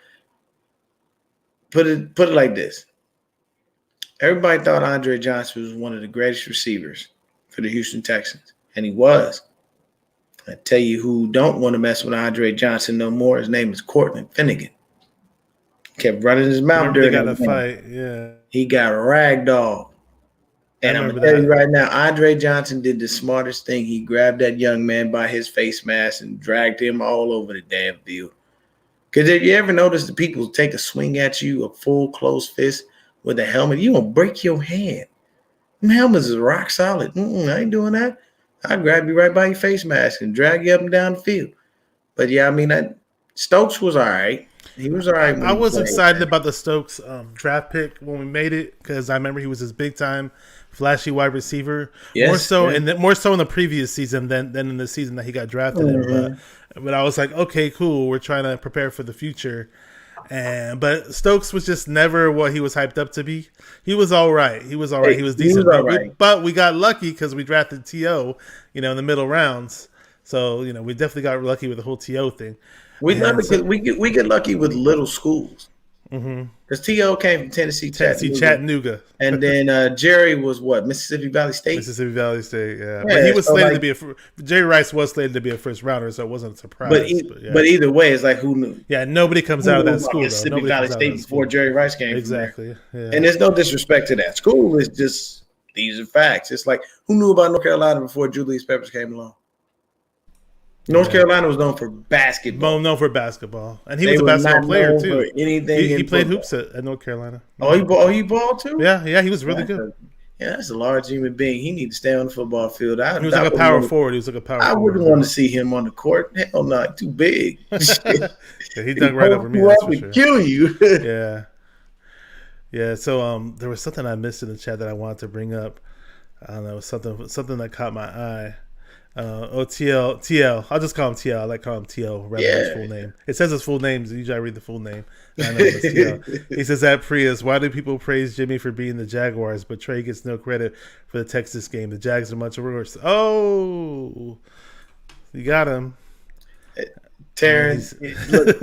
Put it like this. Everybody thought Andre Johnson was one of the greatest receivers for the Houston Texans, and he was. I tell you who don't want to mess with Andre Johnson no more. His name is Cortland Finnegan. Kept running his mouth during the fight. Yeah, he got ragdolled. And I'm gonna tell you right now, Andre Johnson did the smartest thing. He grabbed that young man by his face mask and dragged him all over the damn field. Because if you ever notice the people take a swing at you, a full closed fist with a helmet, you gonna break your hand. Them helmets is rock solid. I ain't doing that. I grab you right by your face mask and drag you up and down the field. But yeah, I mean, Stokes was all right. He was all right. I was excited about the Stokes draft pick when we made it because I remember he was this big time, flashy wide receiver. Yes, more so in the previous season than in the season that he got drafted in. But I was like, okay, cool. We're trying to prepare for the future. But Stokes was just never what he was hyped up to be. He was all right. He was decent. He was all right. But we got lucky because we drafted T.O., in the middle rounds. So we definitely got lucky with the whole TO thing. We love And it because we get lucky with little schools. Because T.O. came from Tennessee Chattanooga. And then Jerry was what? Mississippi Valley State? Mississippi Valley State, yeah. But he was so slated to be Jerry Rice was slated to be a first rounder, so it wasn't a surprise. But either way, it's like, who knew? Yeah, nobody comes out of that school, Mississippi Valley State before Jerry Rice came exactly. from there. Yeah. And there's no disrespect to that school. It's just, these are facts. It's like, who knew about North Carolina before Julius Peppers came along? North Carolina was known for basketball. Known for basketball, and he was a basketball player too. Anything he played hoops at North Carolina. Oh, he balled too. Yeah, he was really good. That's a large human being. He needs to stay on the football field. He was like a power forward. I wouldn't want to see him on the court. Hell no, too big. He dug right over me. That's for sure. Kill you. Yeah. So there was something I missed in the chat that I wanted to bring up. I don't know, something that caught my eye. TL. I'll just call him TL. I like calling him TL rather than his full name. It says his full name. Usually I read the full name. I know it's TL. He says, at Prius, why do people praise Jimmy for being the Jaguars, but Trey gets no credit for the Texas game? The Jags are much worse. Oh, you got him. Terrence, look,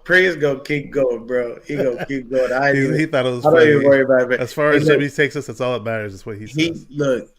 Prius go keep going, bro. He go keep going. He thought it was I don't even worry about it. As far as Jimmy takes us, that's all that matters is what he says. Look,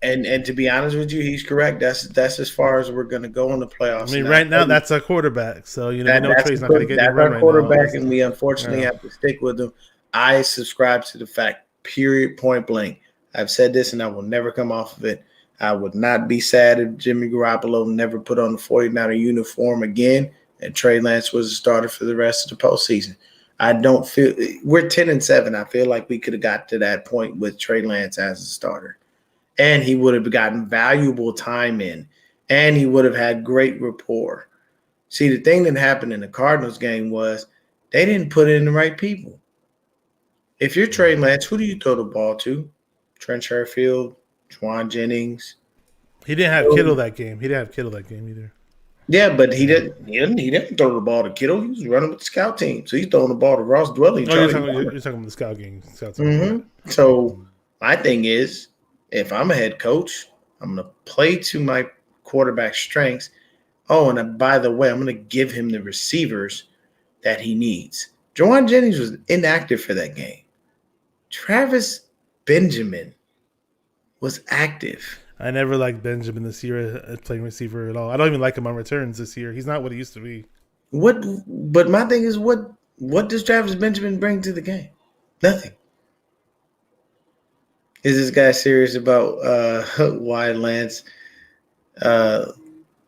and to be honest with you, he's correct. That's as far as we're going to go in the playoffs. I mean, right now, that's our quarterback. So, Trey's not going to get any run right now. That's our quarterback, and we unfortunately have to stick with him. I subscribe to the fact, period, point blank. I've said this, and I will never come off of it. I would not be sad if Jimmy Garoppolo never put on the 49er uniform again, and Trey Lance was a starter for the rest of the postseason. I don't feel – we're 10-7. I feel like we could have got to that point with Trey Lance as a starter. And he would have gotten valuable time in, and he would have had great rapport. See, the thing that happened in the Cardinals game was they didn't put in the right people. If you're Trey Lance, who do you throw the ball to? Trent Sherfield, Juwan Jennings. He didn't have Kittle that game. He didn't have Kittle that game either. Yeah, but he didn't throw the ball to Kittle. He was running with the scout team. So he's throwing the ball to Ross Dwelly. Oh, you're talking about the scout game. So my thing is, if I'm a head coach, I'm going to play to my quarterback's strengths. Oh, and by the way, I'm going to give him the receivers that he needs. Juwan Jennings was inactive for that game. Travis Benjamin was active. I never liked Benjamin this year playing receiver at all. I don't even like him on returns this year. He's not what he used to be. But my thing is, what does Travis Benjamin bring to the game? Nothing. Is this guy serious about why Lance? I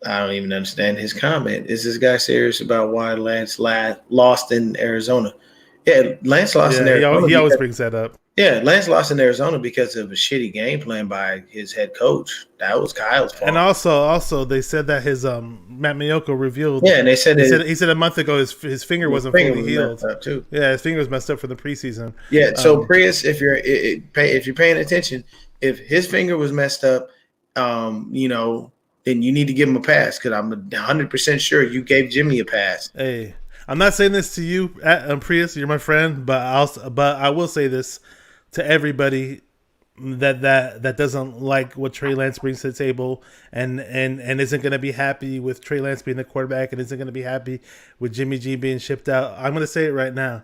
don't even understand his comment. Is this guy serious about why Lance lost in Arizona? Yeah, Lance lost in Arizona. He always brings that up. Yeah, Lance lost in Arizona because of a shitty game plan by his head coach. That was Kyle's fault. And also they said that his Matt Miyoko revealed. Yeah, and he said a month ago his finger wasn't fully healed. Too. Yeah, his finger was messed up for the preseason. Yeah, so Prius, if you're paying attention, if his finger was messed up, then you need to give him a pass because I'm 100% sure you gave Jimmy a pass. Hey, I'm not saying this to you, Prius. You're my friend, but I will say this to everybody that doesn't like what Trey Lance brings to the table and isn't going to be happy with Trey Lance being the quarterback and isn't going to be happy with Jimmy G being shipped out. I'm going to say it right now.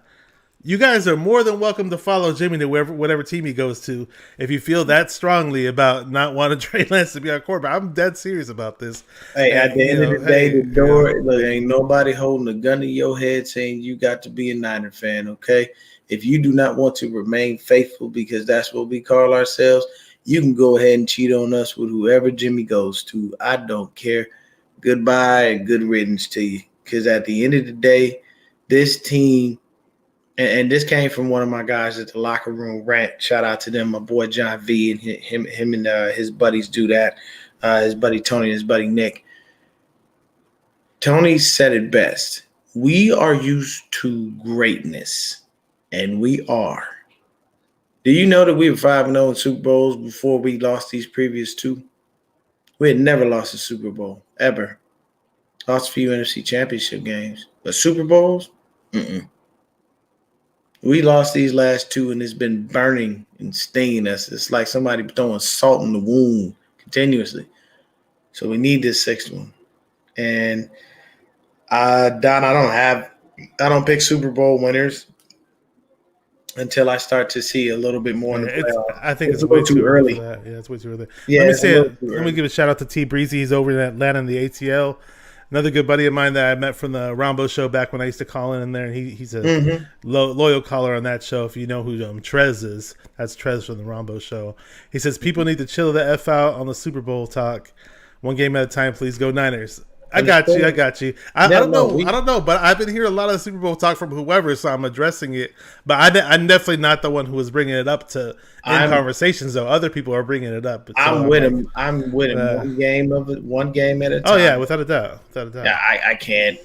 You guys are more than welcome to follow Jimmy to whatever team he goes to. If you feel that strongly about not wanting Trey Lance to be our quarterback, I'm dead serious about this. Hey, at the end of the day, the door, look, ain't nobody holding a gun to your head saying you got to be a Niner fan, okay? If you do not want to remain faithful because that's what we call ourselves, you can go ahead and cheat on us with whoever Jimmy goes to. I don't care. Goodbye and good riddance to you. Because at the end of the day, this team, and this came from one of my guys at the locker room rant. Shout out to them, my boy John V, and him and his buddies do that. His buddy Tony and his buddy Nick. Tony said it best. We are used to greatness, and we are. Do you know that we were 5-0 in Super Bowls before we lost these previous two? We had never lost a Super Bowl, ever. Lost a few NFC Championship games. But Super Bowls? We lost these last two, and it's been burning and stinging us. It's like somebody throwing salt in the wound continuously. So we need this sixth one. And Don, I don't pick Super Bowl winners until I start to see a little bit more in the playoffs. I think it's a way little too early for that. Yeah, it's way too early. Yeah, let me give a shout out to T Breezy. He's over in Atlanta in the ATL. Another good buddy of mine that I met from the Rombo show back when I used to call in there, and he's a loyal caller on that show. If you know who Trez is, that's Trez from the Rombo show. He says people need to chill the F out on the Super Bowl talk. One game at a time, please. Go Niners. I got you. I don't know, but I've been hearing a lot of Super Bowl talk from whoever, so I'm addressing it. But I'm definitely not the one who was bringing it up in conversations, though. Other people are bringing it up. So I'm with him. One game at a time. Oh yeah, without a doubt. Yeah, I can't.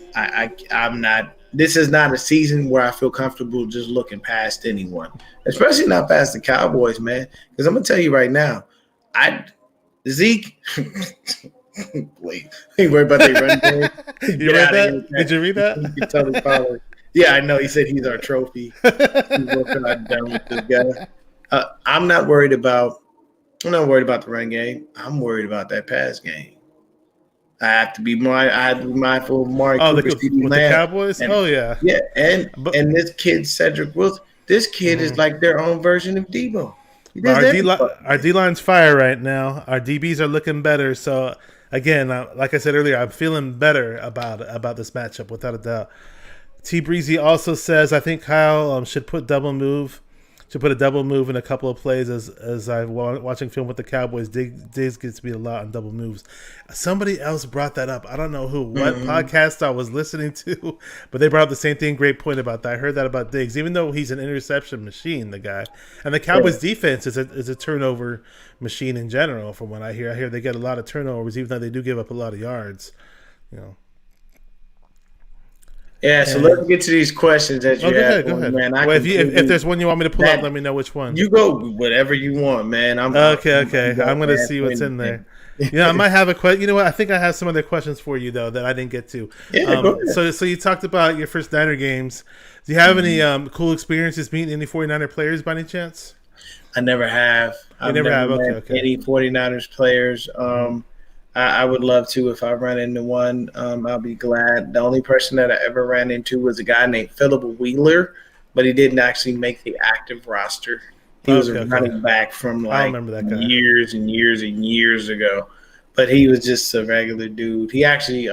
I'm not. This is not a season where I feel comfortable just looking past anyone, especially not past the Cowboys, man. Because I'm gonna tell you right now, Zeke. Wait, ain't worried about that run game. You read that? Did you read that? You totally follow. Yeah, I know. He said he's our trophy. What can I done with this guy? I'm not worried about the run game. I'm worried about that pass game. I have to be mindful of Mark. With the Cowboys. And, yeah. And this kid Cedric Wilson. This kid is like their own version of Debo. Our D-line's fire right now. Our DBs are looking better. So again, like I said earlier, I'm feeling better about this matchup without a doubt. T Breezy also says I think Kyle should put a double move in a couple of plays as I'm watching film with the Cowboys. Diggs gets beat a lot on double moves. Somebody else brought that up. I don't know what podcast I was listening to, but they brought up the same thing. Great point about that. I heard that about Diggs, even though he's an interception machine, the guy. And the Cowboys defense is a turnover machine in general. From what I hear they get a lot of turnovers, even though they do give up a lot of yards. Yeah, so let's get to these questions that you have. Go ahead. Man, if there's one you want me to pull up, let me know which one. You go whatever you want, man. Okay. I'm going to see what's in there. I might have a question. You know what? I think I have some other questions for you, though, that I didn't get to. Yeah, go ahead. So you talked about your first Niner games. Do you have any cool experiences meeting any 49er players by any chance? I never have. I've never have. Okay. Any 49ers players. I would love to. If I run into one, I'll be glad. The only person that I ever ran into was a guy named Philip Wheeler, but he didn't actually make the active roster. He was a running back from years and years and years ago, but he was just a regular dude. He actually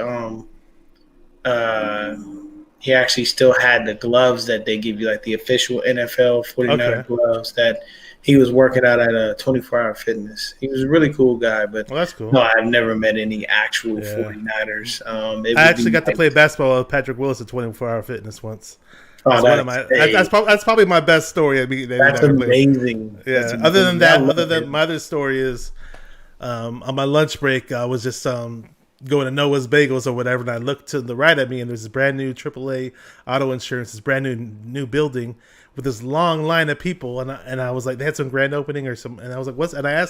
still had the gloves that they give you, like the official NFL 49er gloves that he was working out at a 24-hour fitness. He was a really cool guy, but that's cool. No, I've never met any actual 49ers. I actually got to play basketball with Patrick Willis at 24-hour fitness once. That's probably my best story. That's amazing. Yeah. That's amazing. Other than my other story is on my lunch break, I was just going to Noah's Bagels or whatever, and I looked to the right at me, and there's this brand new AAA auto insurance, this brand new building with this long line of people, and I was like, they had some grand opening or some, and I was like, what's? And I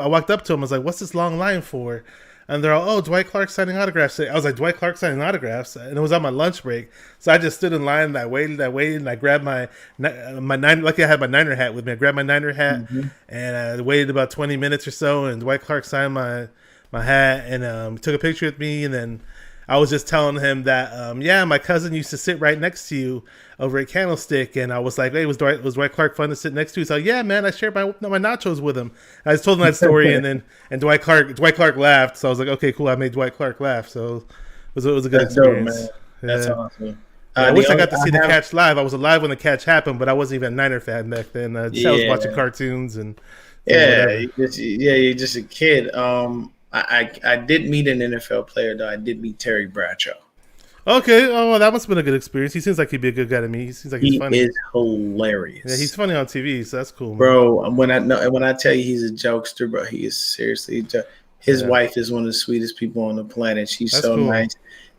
walked up to them, I was like, what's this long line for? And they're all, Dwight Clark signing autographs today. I was like, Dwight Clark signing autographs, and it was on my lunch break, so I just stood in line and I waited, and I grabbed my Niner, lucky I had my Niner hat with me. I grabbed my Niner hat, and I waited about 20 minutes or so, and Dwight Clark signed my hat and took a picture with me, and then I was just telling him that, my cousin used to sit right next to you over at Candlestick, and I was like, hey, was Dwight Clark fun to sit next to? He's like, yeah, man, I shared my nachos with him. I just told him that story, and Dwight Clark laughed, so I was like, okay, cool, I made Dwight Clark laugh, so it was a good experience. Dope, man. That's awesome. I wish I got to see the catch live. I was alive when the catch happened, but I wasn't even a Niner fan back then. I was watching cartoons and you're just a kid. I did meet an NFL player, though. I did meet Terry Bradshaw. Okay. Oh, well, that must have been a good experience. He seems like he'd be a good guy to me. He seems like he's funny. He is hilarious. Yeah, he's funny on TV, so that's cool, man. Bro, when I tell you he's a jokester, bro, he is seriously his wife is one of the sweetest people on the planet. She's so cool. Nice.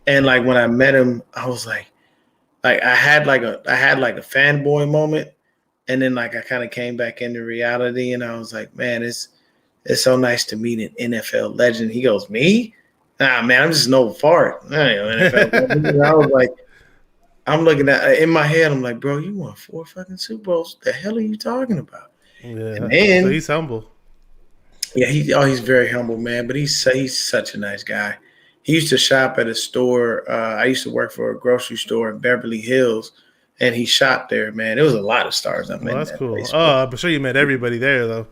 And like when I met him, I was like I had like a fanboy moment, and then like I kind of came back into reality, and I was like, man, it's so nice to meet an NFL legend. He goes, me? Nah, man, I'm just an old fart. I was like, I'm looking at in my head. I'm like, bro, you won 4 fucking Super Bowls. The hell are you talking about? Yeah, and then, so he's humble. Yeah, he's very humble, man. But he's such a nice guy. He used to shop at a store. I used to work for a grocery store in Beverly Hills, and he shopped there. Man, there was a lot of stars I met Well, in that's that cool. place, bro. Oh, I'm sure you met everybody there though.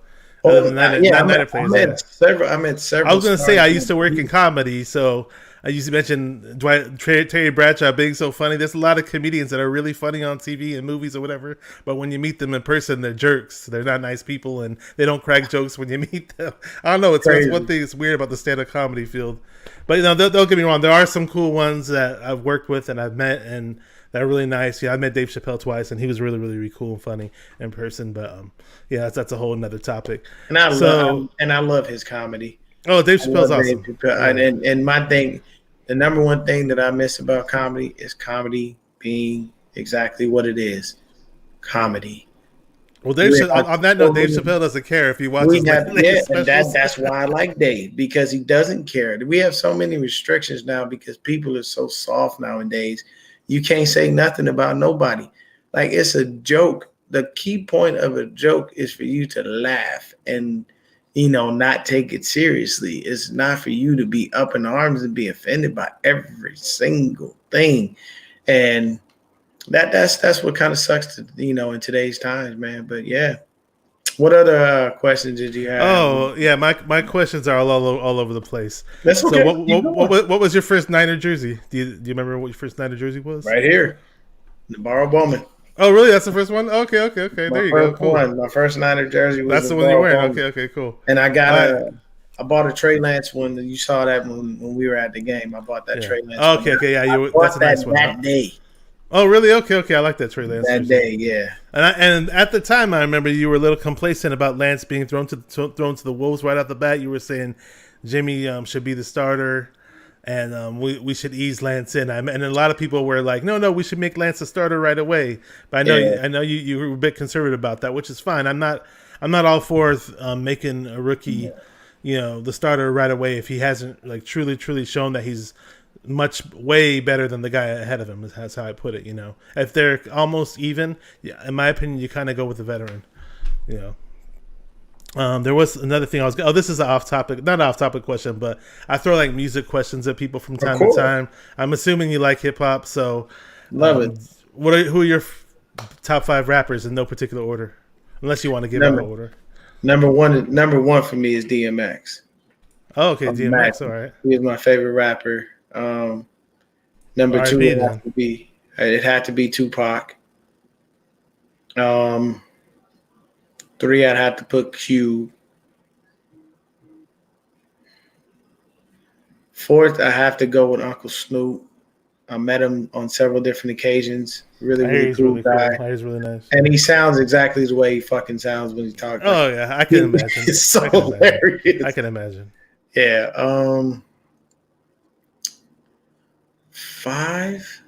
Other Oh, than that, yeah, not Niner players. Yeah. I met I several was gonna say stars. I used to work in comedy, so I used to mention Terry Bradshaw being so funny. There's a lot of comedians that are really funny on TV and movies or whatever, but when you meet them in person, they're jerks. They're not nice people, and they don't crack jokes when you meet them. I don't know. It's one thing that's weird about the stand-up comedy field, but don't get me wrong. There are some cool ones that I've worked with and I've met, and they're really nice. Yeah, I met Dave Chappelle twice, and he was really, really, really cool and funny in person. But yeah, that's a whole another topic. And I love his comedy. Oh, Dave Chappelle's awesome. And my thing, the number one thing that I miss about comedy is comedy being exactly what it is, comedy. Well, on that note, Dave Chappelle doesn't care if he watches. And that's why I like Dave, because he doesn't care. We have so many restrictions now because people are so soft nowadays. You can't say nothing about nobody. Like, it's a joke. The key point of a joke is for you to laugh and, not take it seriously. It's not for you to be up in arms and be offended by every single thing. And that's what kind of sucks to, in today's times, man. But yeah. What other questions did you have? Oh, yeah, my questions are all over the place. That's okay. So what was your first Niner jersey? Do you remember what your first Niner jersey was? Right here. Navarro Bowman. Oh, really? That's the first one? Okay. There you go. Cool. My first Niner jersey was that's the one you're wearing. Okay, cool. And I bought a Trey Lance one. You saw that when we were at the game. I bought that Trey Lance. Okay, yeah. That's a nice one. That day. Oh, really? Okay. I like that Trey Lance. That day, yeah. And at the time, I remember you were a little complacent about Lance being thrown to the Wolves right off the bat. You were saying Jimmy should be the starter, and we should ease Lance in. And a lot of people were like, no, we should make Lance a starter right away. But I know you were a bit conservative about that, which is fine. I'm not all for making a rookie, the starter right away if he hasn't like truly shown that he's way better than the guy ahead of him. That's how I put it. If they're almost even, in my opinion, you kind of go with the veteran. There was another thing this is an not an off topic question, but I throw like music questions at people from time to time. I'm assuming you like hip hop, so love it. Who are your top 5 rappers in no particular order, unless you want to give out order? Number one for me is DMX. Oh, okay, DMX. All right, he is my favorite rapper. Number 2 it had to be Tupac. 3, I'd have to put Q. 4th, I have to go with Uncle Snoop. I met him on several different occasions. Really cool guy. He's really nice. And he sounds exactly the way he fucking sounds when he talks. Oh, yeah. I can imagine. It's so hilarious. I can imagine. Yeah. 5.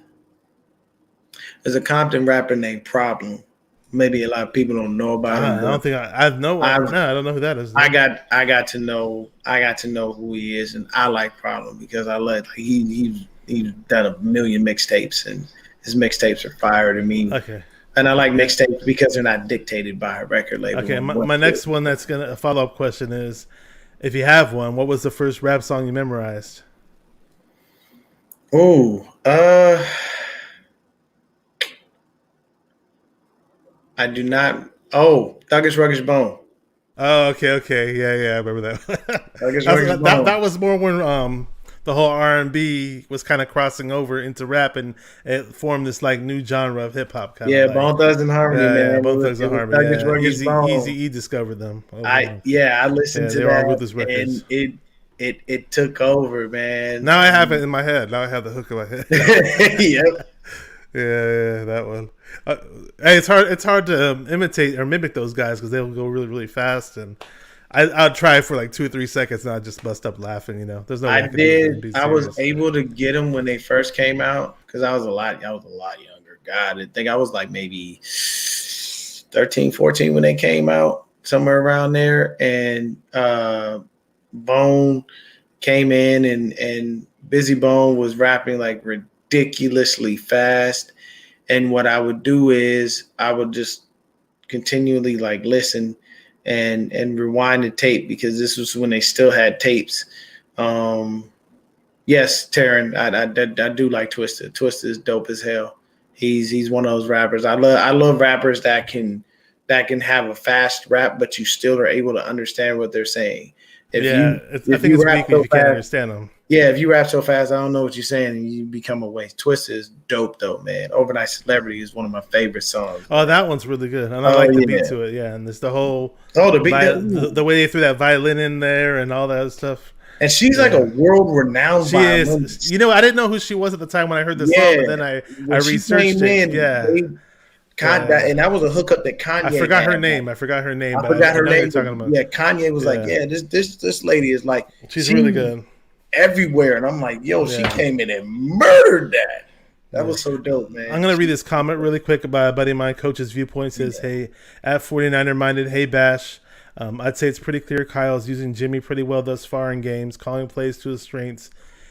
There's a Compton rapper named Problem. Maybe a lot of people don't know about him. I don't think I know. I don't know who that is. I got to know who he is, and I like Problem because I like he's done a million mixtapes, and his mixtapes are fire to me. Okay. And I like mixtapes because they're not dictated by a record label. Okay, my next one that's a follow-up question is, if you have one, what was the first rap song you memorized? Oh, I do not. Oh, Thuggish Ruggish Bone. Oh, okay. Yeah, I remember that. that was more when the whole R&B was kind of crossing over into rap, and it formed this like new genre of hip hop. Yeah, Bone Thugs and Harmony, man. Yeah, Bone Thugs and Harmony. Easy discovered them. I listened to that, and it took over, man. Now I have it in my head. Now I have the hook in my head. Yep. Yeah, that one. Hey, it's hard to imitate or mimic those guys because they'll go really, really fast, and I'll try for like 2 or 3 seconds, and I just bust up laughing. There's no way I did. I was able to get them when they first came out because I was a lot younger. God, I think I was like maybe 13, 14 when they came out, somewhere around there, and Bone came in, and Busy Bone was rapping like ridiculously fast. And what I would do is I would just continually like listen and rewind the tape because this was when they still had tapes. Yes, Taryn, I do like Twista. Twista is dope as hell. He's one of those rappers. I love rappers that can have a fast rap, but you still are able to understand what they're saying. I think it's weak if you can't understand them. Yeah, if you rap so fast, I don't know what you're saying, and you become a waste. Twista is dope, though, man. Overnight Celebrity is one of my favorite songs. Oh, that one's really good. And I like the beat to it, yeah. And it's the whole... the beat. The way they threw that violin in there and all that other stuff. And she's like a world-renowned violinist. She is. I didn't know who she was at the time when I heard the song, but then I researched it. And that was a hookup that Kanye. I forgot her name. I forgot her name. Yeah, Kanye was like, this lady is like, she's really good everywhere, and I'm like, yo, she came in and murdered that. That was so dope, man. I'm gonna read this comment really quick by a buddy of mine. Coach's Viewpoint says, "Hey, at 49er minded. Hey, Bash. I'd say it's pretty clear Kyle's using Jimmy pretty well thus far in games, calling plays to his strengths,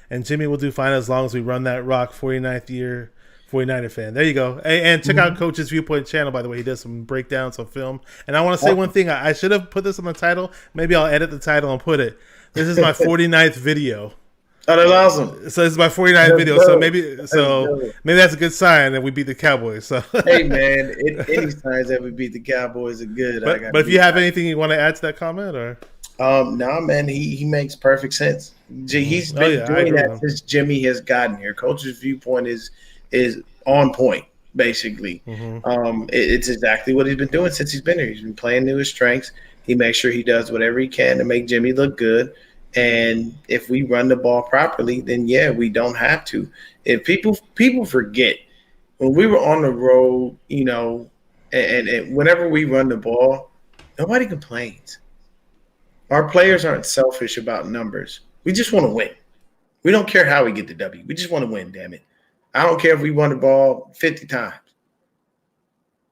and Jimmy will do fine as long as we run that rock. 49th year 49er fan. There you go. And check out Coach's Viewpoint channel, by the way. He does some breakdowns of film. And I want to say one thing. I should have put this on the title. Maybe I'll edit the title and put it. This is my 49th video. Oh, that's awesome. So this is my 49th video. So maybe that's a good sign that we beat the Cowboys. So hey, man, any signs that we beat the Cowboys are good. But if you have anything you want to add to that comment, or no, man, he makes perfect sense. He's been doing that since Jimmy has gotten here. Coach's Viewpoint is on point, basically. It's exactly what he's been doing since he's been here. He's been playing to his strengths. He makes sure he does whatever he can to make Jimmy look good. And if we run the ball properly, then we don't have to. If people forget when we were on the road, and whenever we run the ball, nobody complains. Our players aren't selfish about numbers. We just want to win. We don't care how we get the W. We just want to win, damn it. I don't care if we run the ball 50 times.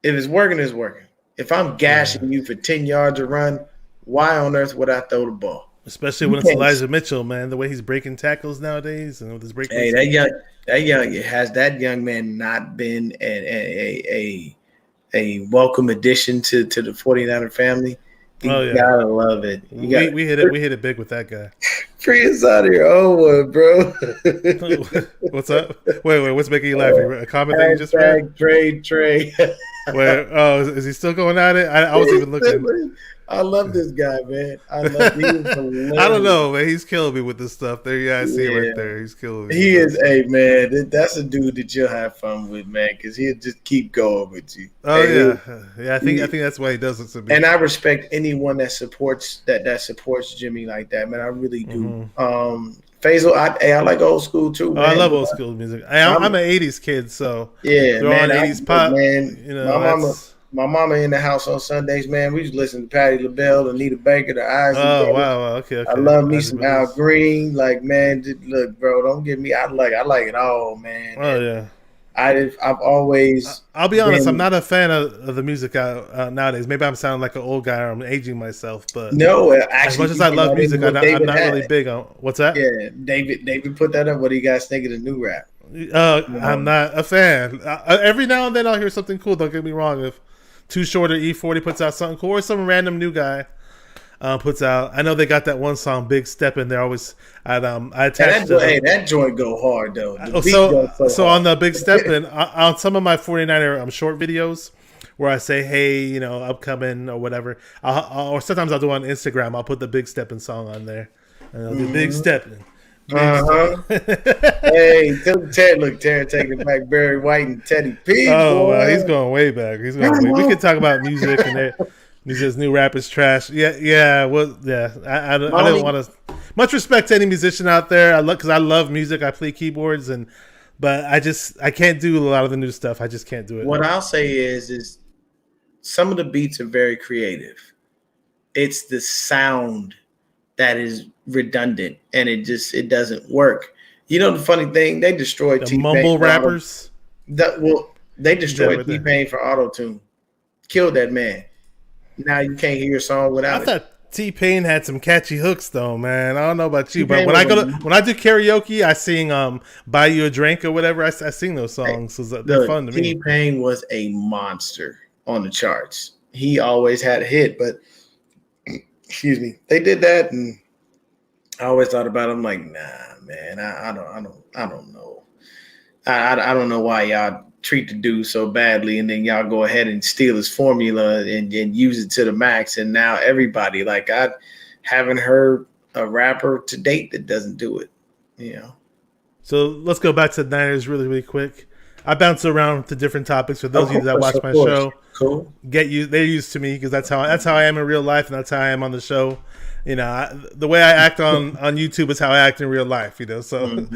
If it's working, it's working. If I'm gashing you for 10 yards a run, why on earth would I throw the ball? Especially when it's Elijah Mitchell, man. The way he's breaking tackles nowadays and with his breaking. Hey, that young man not been a welcome addition to the 49er family? You gotta love it. We hit it big with that guy. Free us out of your own one, bro. What's up? Wait, what's making you laugh? A comment that you just read? Trade. Is he still going at it? I wasn't even looking. I love this guy, man. I don't know, man. He's killing me with this stuff. There, I see it right there. He's killing me. He is, man. That's a dude that you'll have fun with, man, because he'll just keep going with you. Oh yeah. I think that's why he does it to me. And I respect anyone that supports Jimmy like that, man. I really do. Faisal, I like old school too. Man. I love old school music. I'm an '80s kid, so they're on '80s pop. Man, my mama in the house on Sundays, man. We used to listen to Patti LaBelle, Anita Baker, the Eyes. Oh wow, okay. I love me some Al Green. Like, man, look, bro, don't get me. I like it all, man. Oh yeah. I've always. I'll be honest. I'm not a fan of the music out nowadays. Maybe I'm sounding like an old guy or I'm aging myself. But no, actually, as much as I love music, I'm not really big on. What's that? Yeah, David put that up. What do you guys think of the new rap? I'm not a fan. Every now and then I'll hear something cool. Don't get me wrong. If Too Short or E40 puts out something cool, or some random new guy puts out. I know they got that one song, Big Step, and they're always I attached that joint go hard though. So on the Big Step and on some of my 49er short videos where I say, hey, upcoming or whatever, or sometimes I'll do on Instagram. I'll put the Big Steppin' song on there, and I'll do Big Steppin'. Hey, Terry taking it back, Barry White and Teddy P. Oh, wow, he's going way back. We could talk about music and this new rap is trash. I don't want to. Much respect to any musician out there. Because I love music. I play keyboards but I can't do a lot of the new stuff. I just can't do it. What I'll say is some of the beats are very creative. It's the sound that is redundant and it doesn't work. The funny thing, they destroyed the T-Pain mumble rappers. They destroyed T-Pain for auto-tune. Killed that man. Now you can't hear your song without it. I thought T-Pain had some catchy hooks though, man. I don't know about you, but when I do karaoke, I sing "Buy You a Drink" or whatever. I sing those songs. So they're fun to me. T-Pain was a monster on the charts. He always had a hit, but excuse me, they did that, and I always thought about it. I'm like, nah, man, I don't know. I don't know why y'all treat the dude so badly, and then y'all go ahead and steal his formula and use it to the max. And now everybody, like, I haven't heard a rapper to date that doesn't do it. You know. So let's go back to the Niners really, really quick. I bounce around to different topics for those of you that watch my show. Cool. They're used to me because that's how I am in real life, and that's how I am on the show. You know, the way I act on YouTube is how I act in real life. You know, so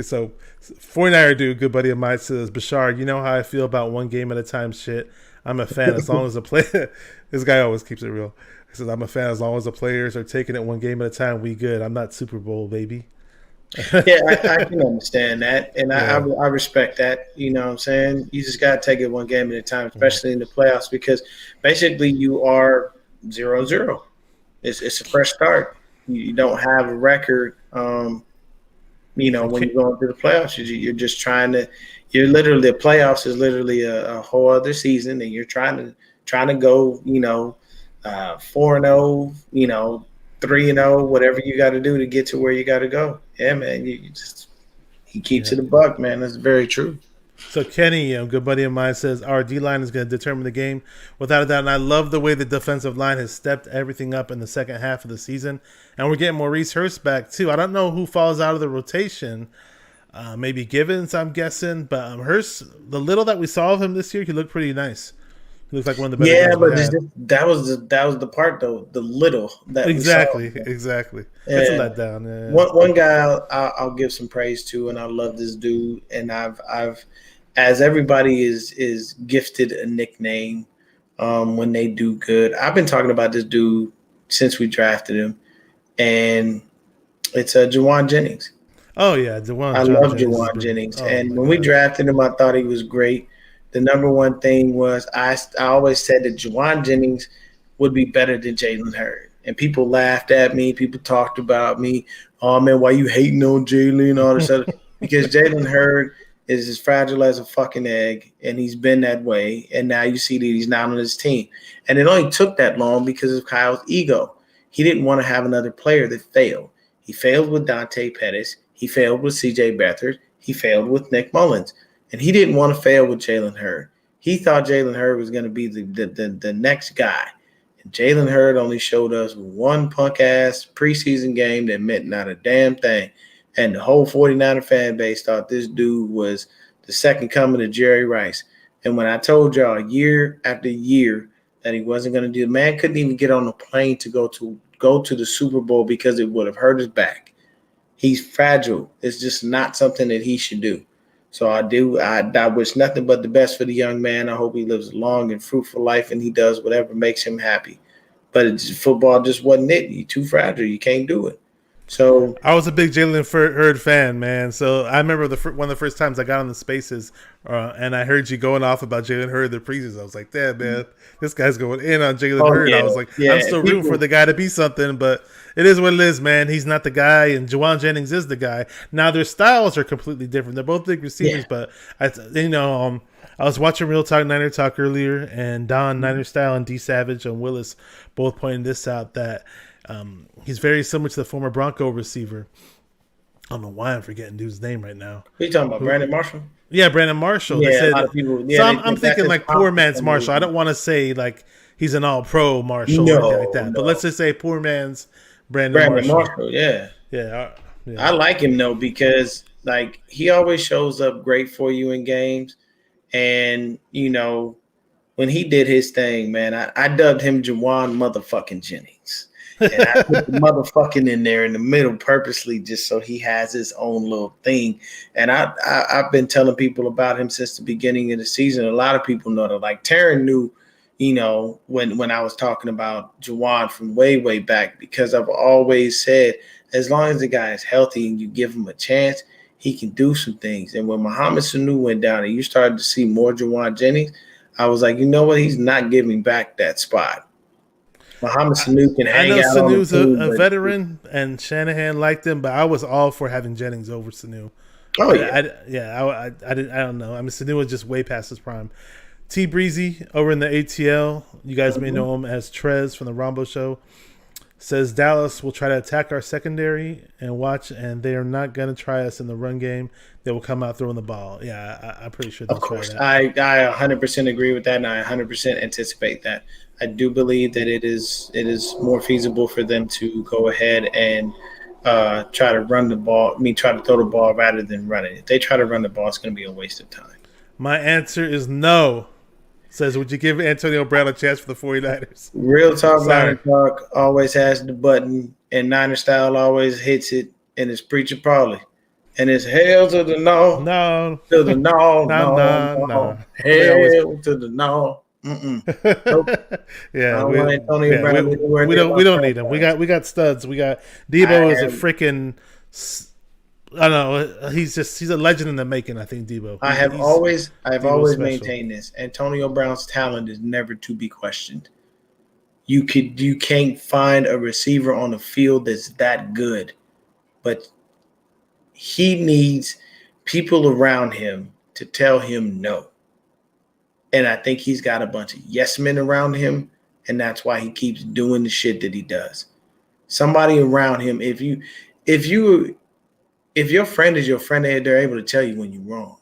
so 49er dude, good buddy of mine, says, Bashar, you know how I feel about one game at a time shit. I'm a fan as long as the player. This guy always keeps it real. He says, I'm a fan as long as the players are taking it one game at a time. We good. I'm not Super Bowl, baby. Yeah, I can understand that, and I respect that. You know what I'm saying? You just got to take it one game at a time, especially in the playoffs, because basically you are 0-0. It's a fresh start. You don't have a record. You know, when you're going through the playoffs, you're just trying to. You're literally the playoffs is literally a whole other season, and you're trying to go. You know, 4-0. You know. 3-0, whatever you got to do to get to where you got to go. Yeah, man, he keeps it a buck, man. That's very true. So Kenny, a good buddy of mine, says our D-line is going to determine the game without a doubt. And I love the way the defensive line has stepped everything up in the second half of the season. And we're getting Maurice Hurst back, too. I don't know who falls out of the rotation. Maybe Givens, I'm guessing. But Hurst, the little that we saw of him this year, he looked pretty nice. Looks like one of the better. Yeah, but that was the part though. The little that exactly. We saw. Exactly. Yeah. It's a letdown. Yeah. One guy I'll give some praise to, and I love this dude. And I've as everybody is gifted a nickname when they do good. I've been talking about this dude since we drafted him, and it's Juwan Jennings. Oh yeah, Juwan. I love Juwan Jennings, and when we drafted him, I thought he was great. The number one thing was I always said that Juwan Jennings would be better than Jalen Hurd. And people laughed at me. People talked about me. Oh, man, why you hating on Jalen and all this other? Because Jalen Hurd is as fragile as a fucking egg, and he's been that way. And now you see that he's not on his team. And it only took that long because of Kyle's ego. He didn't want to have another player that failed. He failed with Dante Pettis. He failed with C.J. Beathard. He failed with Nick Mullins. And he didn't want to fail with Jalen Hurd. He thought Jalen Hurd was going to be the next guy. And Jalen Hurd only showed us one punk-ass preseason game that meant not a damn thing. And the whole 49er fan base thought this dude was the second coming of Jerry Rice. And when I told y'all year after year that he wasn't going to do it, the man couldn't even get on a plane to go to the Super Bowl because it would have hurt his back. He's fragile. It's just not something that he should do. So I wish nothing but the best for the young man. I hope he lives a long and fruitful life and he does whatever makes him happy. But football just wasn't it. You're too fragile. You can't do it. So I was a big Jalen Hurd fan, man. So I remember one of the first times I got on the Spaces, and I heard you going off about Jalen Hurd the preseason. I was like, "Damn, man, this guy's going in on Jalen Hurd." Yeah, I was like, "I'm still rooting for the guy to be something," but it is what it is, man. He's not the guy, and Juwan Jennings is the guy. Now their styles are completely different. They're both big receivers, but I was watching Real Talk Niner Talk earlier, and Don Niner Style and D Savage and Willis both pointed this out that. He's very similar to the former Bronco receiver. I don't know why I'm forgetting dude's name right now. Who you talking about, Brandon Marshall? Yeah, Brandon Marshall. Yeah, a lot of people. Yeah, so I'm thinking like poor man's Marshall. I don't want to say like he's an all-pro Marshall or anything like that. But let's just say poor man's Brandon Marshall. Yeah. I like him though because like he always shows up great for you in games, and when he did his thing, man, I dubbed him Juwan motherfucking Jennings. And I put the motherfucking in there in the middle purposely just so he has his own little thing. And I've been telling people about him since the beginning of the season. A lot of people know that. Like Taryn knew, when I was talking about Juwan from way, way back, because I've always said as long as the guy is healthy and you give him a chance, he can do some things. And when Muhammad Sanu went down and you started to see more Juwan Jennings, I was like, you know what? He's not giving back that spot. Muhammad Sanu can hang out. I know Sanu's a veteran, and Shanahan liked him, but I was all for having Jennings over Sanu. Oh yeah, I don't know. I mean, Sanu was just way past his prime. T Breezy over in the ATL. You guys may know him as Trez from the Rombo Show. Says Dallas will try to attack our secondary and watch, and they are not going to try us in the run game. They will come out throwing the ball. Yeah, I'm pretty sure they'll Of course, try that. I 100% agree with that, and I 100% anticipate that. I do believe that it is more feasible for them to go ahead and try to run the ball. I mean, try to throw the ball rather than run it. If they try to run the ball, it's going to be a waste of time. My answer is no. Says, would you give Antonio Brown a chance for the 49ers? Real talk, Sorry. Niner talk always has the button, and Niner style always hits it, and it's preacher probably. And it's hell to the no, No. to the no, No. hell to the no. Nope. Yeah, we don't need him. We got studs. We got Debo is a freaking. I don't know. He's a legend in the making. I think Debo. I've always special. maintained this. Antonio Brown's talent is never to be questioned. You can't find a receiver on the field that's that good, but he needs people around him to tell him no. And I think he's got a bunch of yes men around him, and that's why he keeps doing the shit that he does. Somebody around him, if your friend is your friend, they're able to tell you when you're wrong.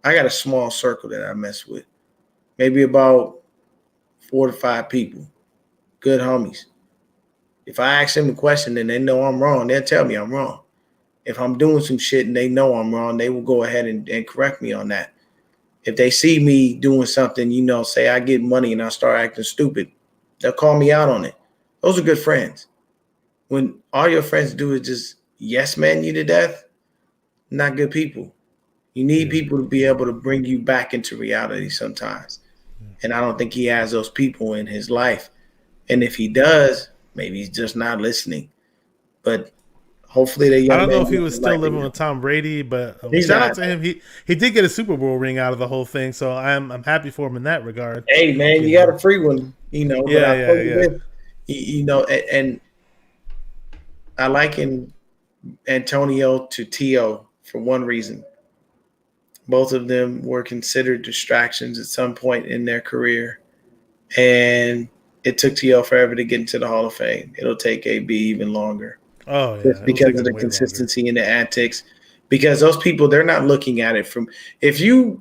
I got a small circle that I mess with, maybe about 4 to 5 people, good homies. If I ask them a question and they know I'm wrong, they'll tell me I'm wrong. If I'm doing some shit and they know I'm wrong, they will go ahead and correct me on that. If they see me doing something, say I get money and I start acting stupid, they'll call me out on it. Those are good friends. When all your friends do is just yes man you to death, not good people. You need people to be able to bring you back into reality sometimes. And I don't think he has those people in his life. And if he does, maybe he's just not listening. But hopefully they. I don't know if he was still living with Tom Brady, but shout out to him. He did get a Super Bowl ring out of the whole thing, so I'm happy for him in that regard. Hey man, you got a free one, Yeah. And I liken Antonio to T.O. for one reason. Both of them were considered distractions at some point in their career, and it took T.O. forever to get into the Hall of Fame. It'll take A.B. even longer. Oh, yeah. Just because of the consistency and the antics. Because those people, they're not looking at it from – if you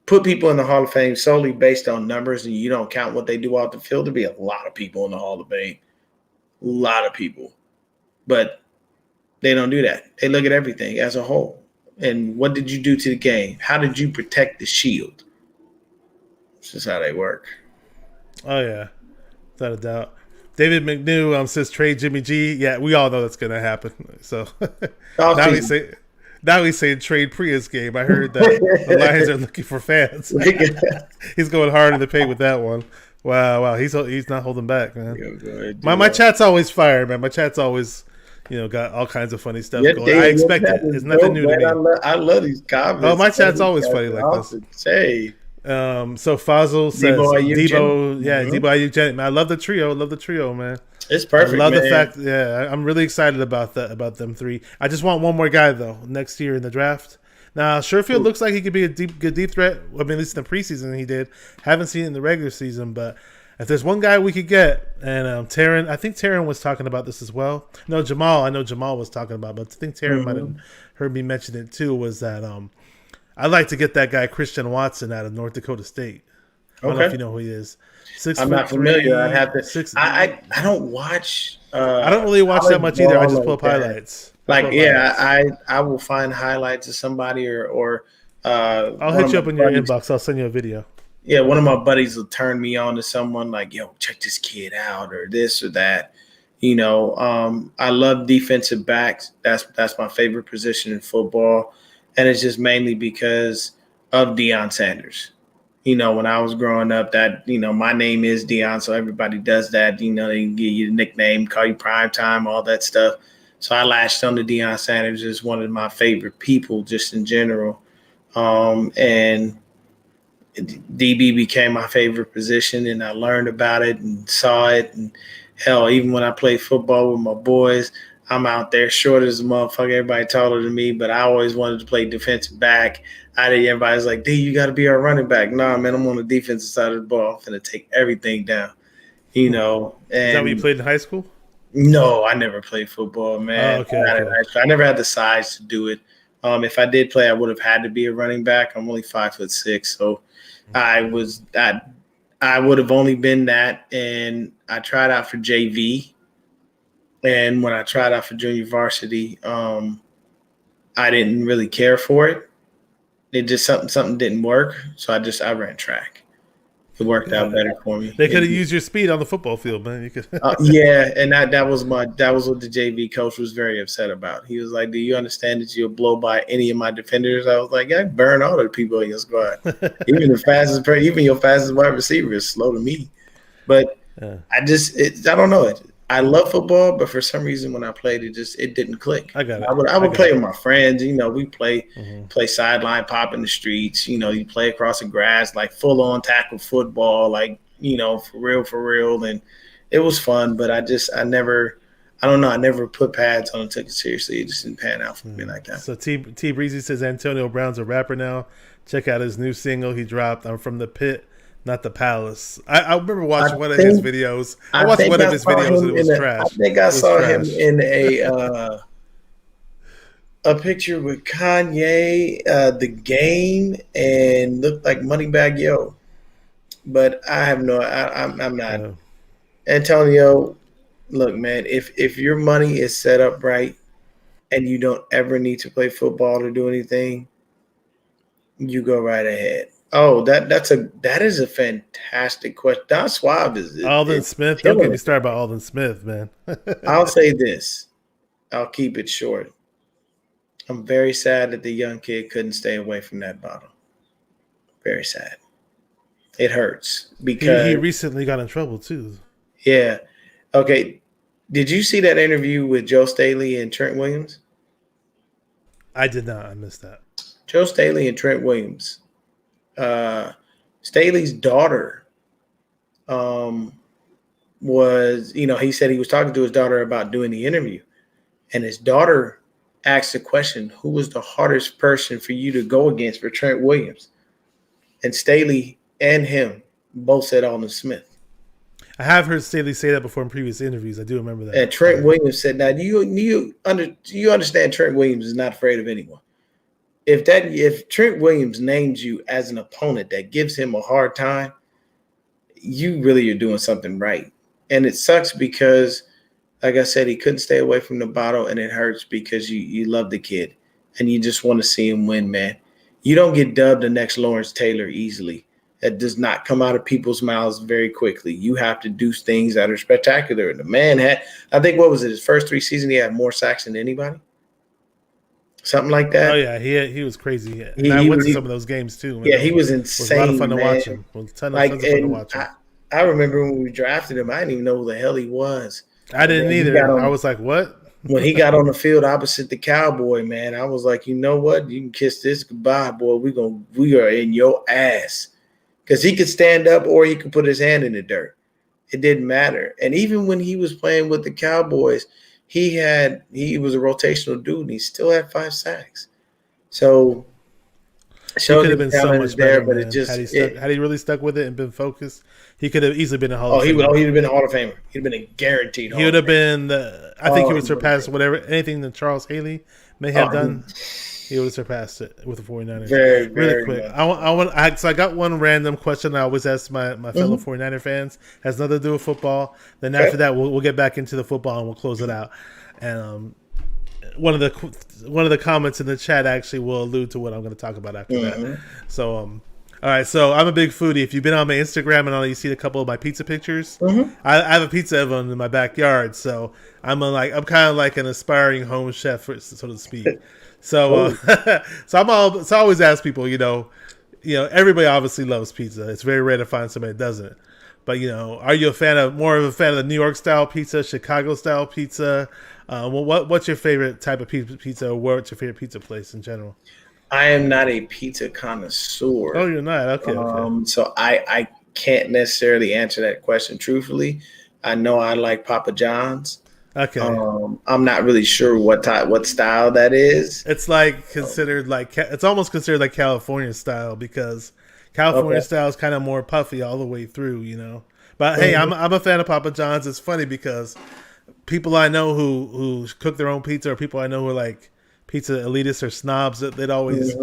put people in the Hall of Fame solely based on numbers and you don't count what they do off the field, there'll be a lot of people in the Hall of Fame. A lot of people. But they don't do that. They look at everything as a whole. And what did you do to the game? How did you protect the shield? It's just how they work. Oh, yeah. Without a doubt. David McNew says trade Jimmy G. Yeah, we all know that's going to happen. So now he's saying trade Prius game. I heard that the Lions are looking for fans. He's going hard in the paint with that one. Wow. He's not holding back, man. My chat's always fire, man. My chat's always got all kinds of funny stuff going. I expect it. It's nothing new to me. I love these comments. Oh, my chat's always funny like this. Hey. So Fazil says Debo, Debo Ayuk. I love the trio, man. It's perfect. I love the fact. Yeah, I'm really excited about them three. I just want one more guy though next year in the draft. Now Sherfield looks like he could be a good deep threat. I mean, at least in the preseason he did. Haven't seen it in the regular season, but if there's one guy we could get, and Taryn, I think Taryn was talking about this as well. No, Jamal. I know Jamal was talking about, but I think Taryn might have heard me mention it too. Was that I'd like to get that guy Christian Watson out of North Dakota State. I don't know if you know who he is. I'm not familiar. I'd have to. I don't watch. I don't really watch that much either. I just pull up highlights. I will find highlights of somebody or I'll hit you up in your inbox. I'll send you a video. Yeah, one of my buddies will turn me on to someone like, yo, check this kid out or this or that. I love defensive backs. That's my favorite position in football. And it's just mainly because of Deion Sanders. When I was growing up, that, my name is Deon, so everybody does that. They can give you the nickname, call you prime time, all that stuff. So I latched on to Deion Sanders as one of my favorite people just in general. And DB became my favorite position, and I learned about it and saw it. And hell, even when I played football with my boys, I'm out there short as a motherfucker. Everybody taller than me, but I always wanted to play defensive back. Everybody's like, D, you got to be our running back. Nah, man, I'm on the defensive side of the ball. I'm going to take everything down, And, is that what you played in high school? No, I never played football, man. Oh, okay, Not in okay. high school. I never had the size to do it. If I did play, I would have had to be a running back. I'm only 5'6", so I would have only been that. And I tried out for JV, and when I tried out for junior varsity, I didn't really care for it. It just something didn't work, so I ran track. It worked out better for me. They could have used your speed on the football field, man. You could. Yeah, and that was what the JV coach was very upset about. He was like, "Do you understand that you'll blow by any of my defenders?" I was like, "Yeah, I burn all the people in your squad. Even your fastest wide receiver is slow to me." But I don't know it. I love football, but for some reason when I played it didn't click. I got it. I would play with my friends. We play sideline pop in the streets. You play across the grass, like full on tackle football, like for real, and it was fun. But I never put pads on and took it seriously. It just didn't pan out for me like that. So T Breezy says Antonio Brown's a rapper now. Check out his new single he dropped. I'm from the pit, not the palace. I remember watching one of his videos. I watched one of his videos and it was trash. I think I saw him in a picture with Kanye, The Game, and looked like Moneybagg Yo. But I have I'm not. Antonio, look, man, if your money is set up right and you don't ever need to play football or do anything, you go right ahead. Oh, that is a fantastic question. Don Suave is Alden Smith. Don't get me started about Alden Smith, man. I'll say this. I'll keep it short. I'm very sad that the young kid couldn't stay away from that bottle. Very sad. It hurts because he recently got in trouble too. Yeah. Okay. Did you see that interview with Joe Staley and Trent Williams? I did not. I missed that. Joe Staley and Trent Williams. Staley's daughter was, he said he was talking to his daughter about doing the interview. And his daughter asked the question, who was the hardest person for you to go against for Trent Williams? And Staley and him both said Alden Smith. I have heard Staley say that before in previous interviews. I do remember that. And Trent Williams said, now, do you understand Trent Williams is not afraid of anyone? If Trent Williams names you as an opponent that gives him a hard time, you really are doing something right. And it sucks because, like I said, he couldn't stay away from the bottle, and it hurts because you love the kid and you just want to see him win, man. You don't get dubbed the next Lawrence Taylor easily. That does not come out of people's mouths very quickly. You have to do things that are spectacular. The man had, I think, what was it, his first 3 seasons, he had more sacks than anybody? Something like that. Oh yeah, he was crazy. I went to some of those games too. Man. Yeah, he was insane. It was a lot of fun to watch him. It was tons of fun to watch him. I remember when we drafted him, I didn't even know who the hell he was. I didn't either. I was like, what? When he got on the field opposite the Cowboy, man, I was like, you know what? You can kiss this goodbye, boy. We are in your ass. Because he could stand up or he could put his hand in the dirt. It didn't matter. And even when he was playing with the Cowboys, he was a rotational dude and he still had 5 sacks. So he could have been so much better, but man. Had he really stuck with it and been focused, he could have easily been a Hall of Famer. He'd have been a Hall of Famer. He'd have been a guaranteed Hall of Famer. He would have been I think he would surpass anything that Charles Haley may have done. He would have surpassed it with the 49ers. Very, really quick. I got one random question I always ask my fellow 49er fans. Has nothing to do with football. Then after that, we'll get back into the football and we'll close it out. And one of the comments in the chat actually will allude to what I'm going to talk about after that. So, all right. So I'm a big foodie. If you've been on my Instagram and all, you see a couple of my pizza pictures. I have a pizza oven in my backyard, so I'm kind of like an aspiring home chef, so to speak. So, so I always ask people, everybody obviously loves pizza. It's very rare to find somebody that doesn't. But are you more of a fan of the New York style pizza, Chicago style pizza? What's your favorite type of pizza, or what's your favorite pizza place in general? I am not a pizza connoisseur. Oh, you're not? Okay. So I can't necessarily answer that question truthfully. I know I like Papa John's. Okay. I'm not really sure what style that is. It's considered it's almost considered like California style, because California style is kind of more puffy all the way through, But hey, I'm a fan of Papa John's. It's funny because people I know who cook their own pizza, or people I know who are like pizza elitists or snobs, that they'd always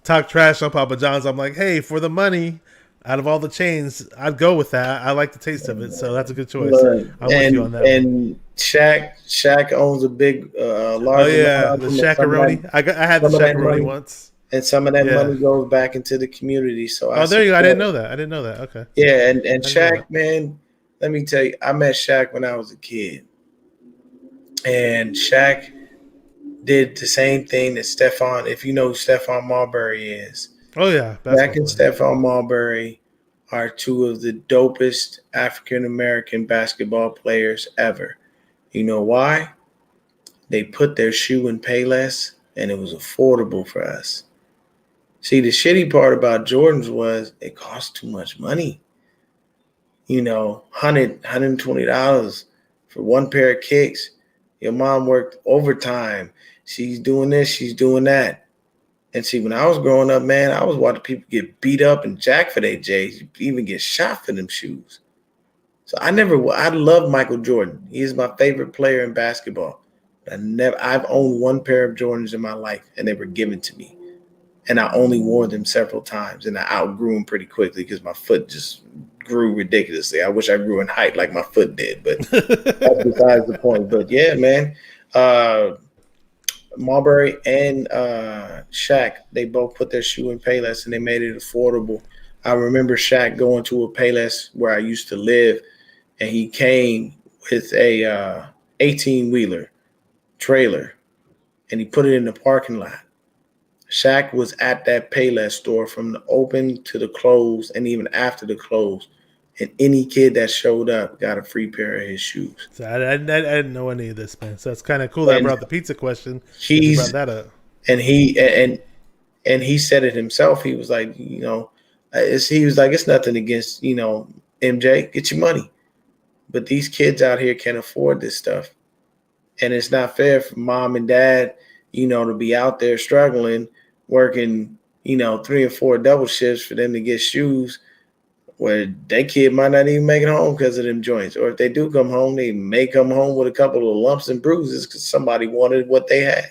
talk trash on Papa John's. I'm like, hey, for the money, out of all the chains, I'd go with that. I like the taste of it, so that's a good choice. I'm with you on that. And Shaq owns a big, large. Oh yeah, the Shaq-a-roni. I had the Shaq-a-roni once, and some of that money goes back into the community. So there you go. I didn't know that. Okay. Yeah, and Shaq, man, let me tell you, I met Shaq when I was a kid, and Shaq did the same thing that Stephon. If you know who Stephon Marbury is. Oh yeah, Shaq and Stephon Marbury are two of the dopest African American basketball players ever. You know why? They put their shoe in Payless, and it was affordable for us. See, the shitty part about Jordans was it cost too much money. You know, $120 for one pair of kicks. Your mom worked overtime. She's doing this, she's doing that. And see, when I was growing up, man, I was watching people get beat up and jacked for their J's, even get shot for them shoes. So I love Michael Jordan. He is my favorite player in basketball. I've owned one pair of Jordans in my life, and they were given to me. And I only wore them several times, and I outgrew them pretty quickly because my foot just grew ridiculously. I wish I grew in height like my foot did, but that's besides the point. But yeah, man, Marbury and Shaq, they both put their shoe in Payless, and they made it affordable. I remember Shaq going to a Payless where I used to live, and he came with a 18-wheeler trailer, and he put it in the parking lot. Shaq was at that Payless store from the open to the close, and even after the close. And any kid that showed up got a free pair of his shoes. So I didn't know any of this, man. So it's kind of cool that I brought the pizza question. He brought that up, and he said it himself. He was like, you know, it's nothing against, you know, MJ, get your money, but these kids out here can't afford this stuff, and it's not fair for mom and dad, you know, to be out there struggling, working, you know, 3 or 4 double shifts for them to get shoes, where that kid might not even make it home because of them joints. Or if they do come home, they may come home with a couple of lumps and bruises because somebody wanted what they had.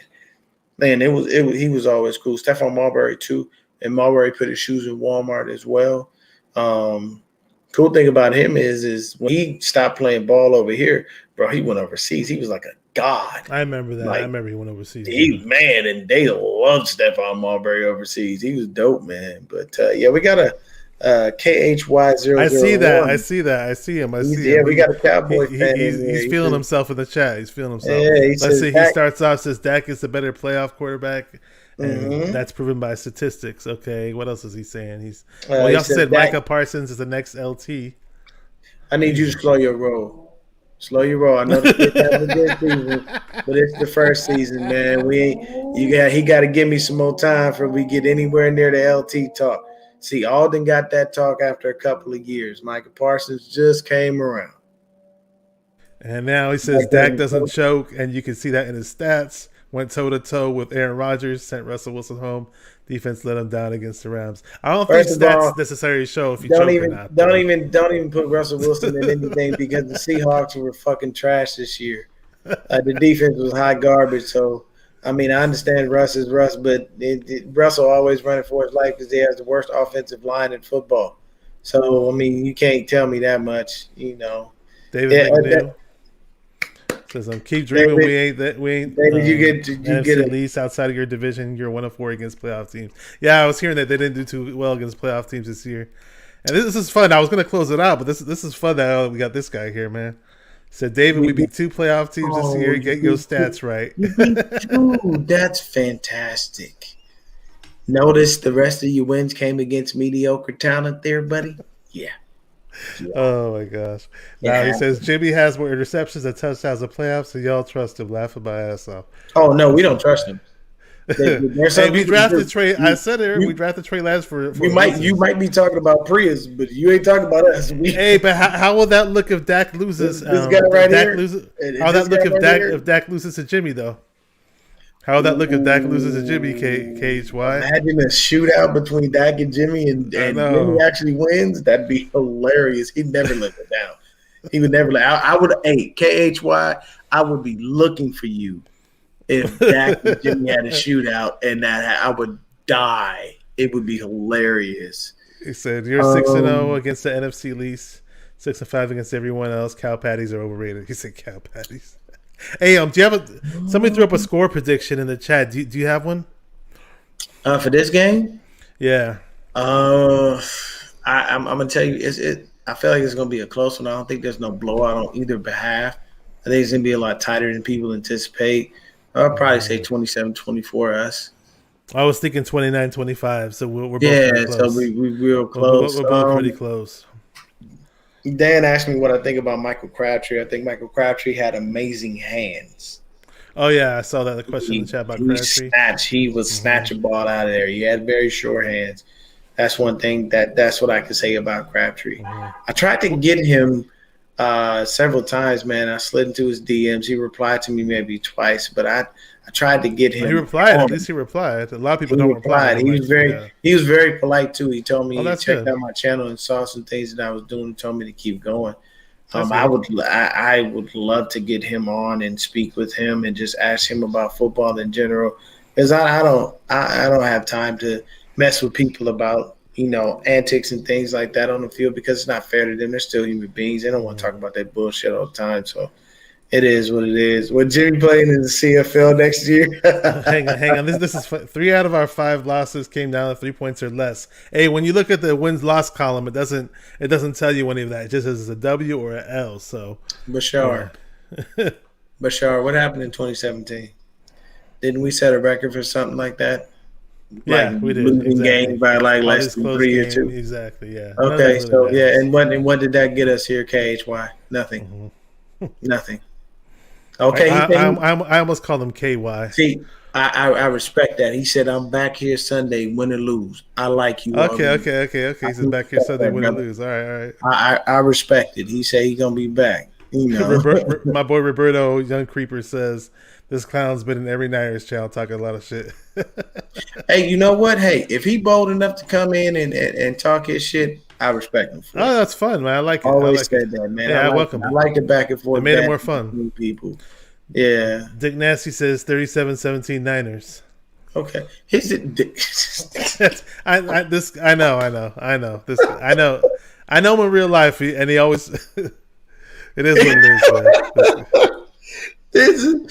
Man, he was always cool. Stephon Marbury too, and Marbury put his shoes in Walmart as well. Cool thing about him is when he stopped playing ball over here, bro, he went overseas. He was like a god. I remember that. Like, I remember he went overseas. And they loved Stephon Marbury overseas. He was dope, man. But yeah, we got a KHY001. I see that. I see him. Yeah, we got a Cowboys fan. He's feeling himself in the chat. He's feeling himself. Yeah, Let's see. He starts off, says Dak is the better playoff quarterback. And that's proven by statistics. Okay, what else is he saying? He also said Micah Parsons is the next LT. I need you to slow your roll. Slow your roll. I know the kid having a good season, but it's the first season, man. He got to give me some more time for we get anywhere near the LT talk. See, Alden got that talk after a couple of years. Micah Parsons just came around. And now he says Dak doesn't choke, and you can see that in his stats. Went toe-to-toe with Aaron Rodgers, sent Russell Wilson home. Defense let him down against the Rams. I don't think stats necessarily show if you choke or not. Don't even put Russell Wilson in anything because the Seahawks were fucking trash this year. The defense was hot garbage, so I mean, I understand Russ is Russ, but Russell always running for his life because he has the worst offensive line in football. So, I mean, you can't tell me that much, you know. David McNeil says, keep dreaming. David, we ain't. David, you get at least outside of your division. You're 1-4 against playoff teams. Yeah, I was hearing that they didn't do too well against playoff teams this year. And this is fun. I was going to close it out, but this is fun that we got this guy here, man. Said David, we beat 2 playoff teams this year. Get your stats right. Dude, that's fantastic. Notice the rest of your wins came against mediocre talent there, buddy. Yeah. Oh my gosh. Now he says Jimmy has more interceptions and touchdowns in playoffs, so y'all trust him. Laughing my ass off. Oh no, we don't trust him. We drafted Trey. I said it. We drafted Trey Lance for you might be talking about Prius, but you ain't talking about us. Hey, but how will that look if Dak loses? This guy right here. How that look if Dak loses to Jimmy though? How would that look if Dak loses to Jimmy? KHY. Imagine a shootout between Dak and Jimmy, and Jimmy actually wins. That'd be hilarious. He'd never let it down. He would never. I would. Hey, KHY, I would be looking for you if Dak and Jimmy had a shootout, and that I would die. It would be hilarious. He said, "You're 6-0 against the NFC least, 6-5 against everyone else. Cow patties are overrated." He said, "Cow patties." Hey, do you have somebody threw up a score prediction in the chat? Do you have one? For this game? Yeah. I'm gonna tell you, I feel like it's gonna be a close one. I don't think there's no blowout on either behalf. I think it's gonna be a lot tighter than people anticipate. I'll probably say 27-24 us. I was thinking 29-25, so we're both pretty close. So we real close. We're both pretty close. Dan asked me what I think about Michael Crabtree. I think Michael Crabtree had amazing hands. Oh yeah, I saw that. The question in the chat about Crabtree. He would snatch a ball out of there. He had very sure hands. That's one thing that's what I can say about Crabtree. I tried to get him several times, man. I slid into his DMs. He replied to me maybe twice, but I tried to get him. He replied. At least he replied. A lot of people don't reply. He was very polite too. He told me he checked good. out my channel and saw some things that I was doing. And told me to keep going. I would love to get him on and speak with him and just ask him about football in general, because I don't have time to mess with people about antics and things like that on the field, because it's not fair to them. They're still human beings. They don't want to talk about that bullshit all the time. So it is what it is. With Jimmy playing in the CFL next year. hang on. This is 3 out of our 5 losses came down to 3 points or less. Hey, when you look at the wins-loss column, it doesn't tell you any of that. It just says a W or an L. So Bashar, what happened in 2017? Didn't we set a record for something like that? Yeah, we did. Losing games by less than 3 or 2. Exactly. Yeah. Okay. So and what did that get us here? KHY? Nothing. Nothing. Okay. I almost called him KY. See, I respect that. He said, "I'm back here Sunday, win or lose. I like you." Okay. He's back here Sunday, win or lose. All right. I respect it. He said he's gonna be back. My boy Roberto Young Creeper says this clown's been in every Niners channel talking a lot of shit. Hey, you know what? Hey, if he bold enough to come in and talk his shit, I respect him for it. Oh, that's fun, man. I like it. Always said that, man. Yeah, welcome. I like the back and forth. It made it more fun. People. Yeah. Dick Nasty says 37-17 Niners. Okay. I know him in real life, and he always it is what it is, man.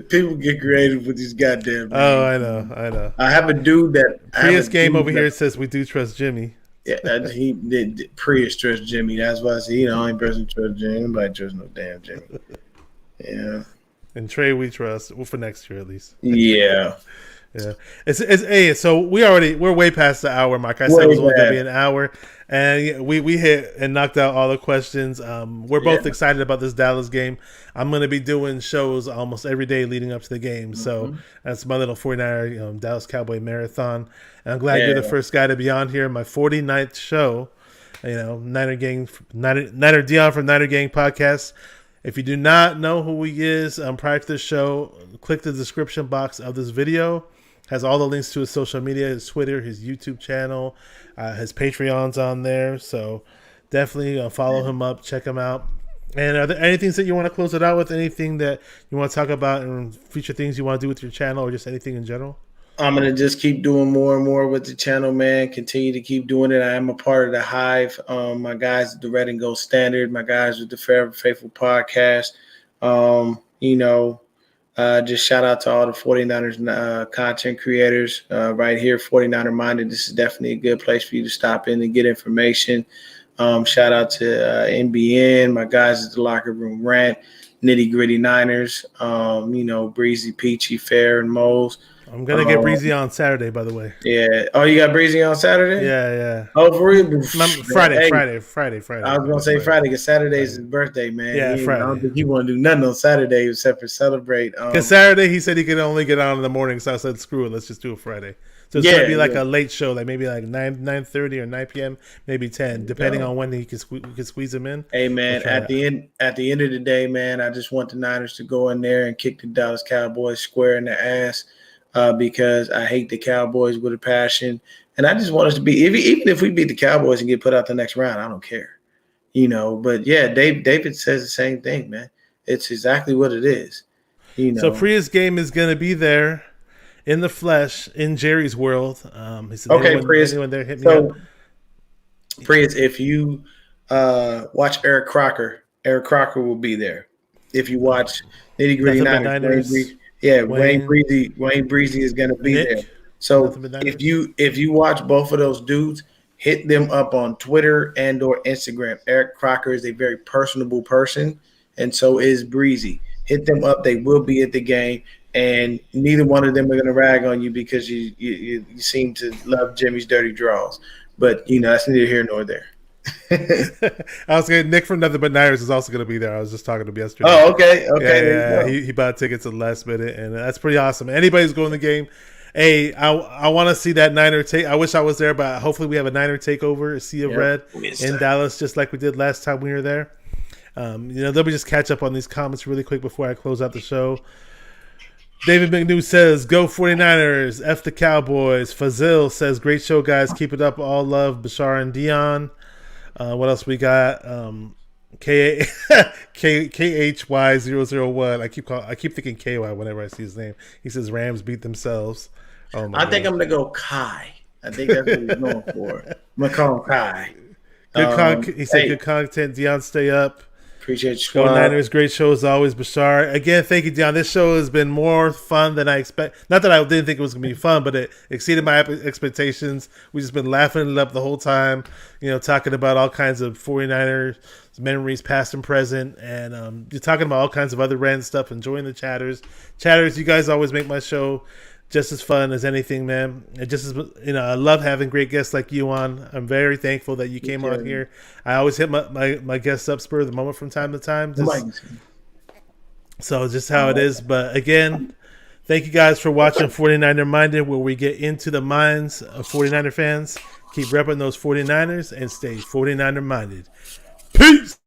People get creative with these goddamn names. Oh, I know. I have a dude that Prius Game over here says we do trust Jimmy. Yeah, he did Prius trust Jimmy. That's why I say the only person trust Jimmy. Nobody trusts no damn Jimmy. Yeah. And Trey we trust. Well, for next year at least. Yeah. Yeah. So we're way past the hour mark. I said it was only gonna be an hour. And we hit and knocked out all the questions. We're both excited about this Dallas game. I'm going to be doing shows almost every day leading up to the game. So that's my little 49er Dallas Cowboy marathon. And I'm glad you're the first guy to be on here. My 49th show, Niner Deon from Niner Gang Podcast. If you do not know who he is, prior to the show, click the description box of this video. Has all the links to his social media, his Twitter, his YouTube channel, his Patreon's on there. So definitely follow him up, check him out. And are there anything that you want to close it out with? Anything that you want to talk about and future things you want to do with your channel, or just anything in general? I'm going to just keep doing more and more with the channel, man. Continue to keep doing it. I am a part of the Hive. My guys at the Red and Gold Standard, my guys with the Forever Faithful podcast. Just shout out to all the 49ers content creators right here, 49er Minded. This is definitely a good place for you to stop in and get information. Shout out to NBN, my guys at the Locker Room Rant, Nitty Gritty Niners, Breezy, Peachy, Fair, and Moles. I'm going to get Breezy on Saturday, by the way. Yeah. Oh, you got Breezy on Saturday? Yeah. Oh, for real? Friday. I was going to say Friday because Saturday's his birthday, man. Yeah, Friday. I don't think he want to do nothing on Saturday except for celebrate. Because Saturday, he said he could only get on in the morning, so I said, screw it, let's just do it Friday. So it's going to be like a late show, like maybe like 9:30 or 9 p.m., maybe 10, depending on when we can squeeze him in. Hey, man, at the end of the day, man, I just want the Niners to go in there and kick the Dallas Cowboys square in the ass. Because I hate the Cowboys with a passion. And I just want us to be, even if we beat the Cowboys and get put out the next round, I don't care. But yeah, David says the same thing, man. It's exactly what it is. So Priya's game is going to be there in the flesh in Jerry's world. He said, okay, Prius. Anyone there hit me up? Prius, if you watch Eric Crocker will be there. If you watch Nitty Gritty Niners, Wayne Breezy is going to be there. So if you watch both of those dudes, hit them up on Twitter and or Instagram. Eric Crocker is a very personable person, and so is Breezy. Hit them up. They will be at the game, and neither one of them are going to rag on you because you seem to love Jimmy's dirty draws. But, that's neither here nor there. I was going Nick from Nothing But Niners is also going to be there. I was just talking to him yesterday. Oh, okay. Yeah. He bought tickets at the last minute, and that's pretty awesome. Anybody who's going to the game, hey, I want to see that Niner take. I wish I was there, but hopefully we have a Niner takeover, a Sea of Red in Dallas, just like we did last time we were there. Let me just catch up on these comments really quick before I close out the show. David McNew says, go 49ers, F the Cowboys. Fazil says, great show, guys. Keep it up. All love, Bashar and Deon. What else we got? KHY001. I keep thinking KY whenever I see his name. He says Rams beat themselves. Oh my I think God. I'm gonna go Kai. I think that's what he's going for. I'm gonna call him Kai. He said good content. Deon, stay up. Appreciate you. Go Niners, great show as always, Bashar. Again, thank you, Deon. This show has been more fun than I expect. Not that I didn't think it was going to be fun, but it exceeded my expectations. We've just been laughing it up the whole time, talking about all kinds of 49ers memories, past and present, and you're talking about all kinds of other random stuff, enjoying the chatters. Chatters, you guys always make my show just as fun as anything, man. It just is, I love having great guests like you on. I'm very thankful that you came on here. I always hit my guests up spur of the moment from time to time. So just how it is. But again, thank you guys for watching 49er Minded, where we get into the minds of 49er fans. Keep repping those 49ers and stay 49er minded. Peace!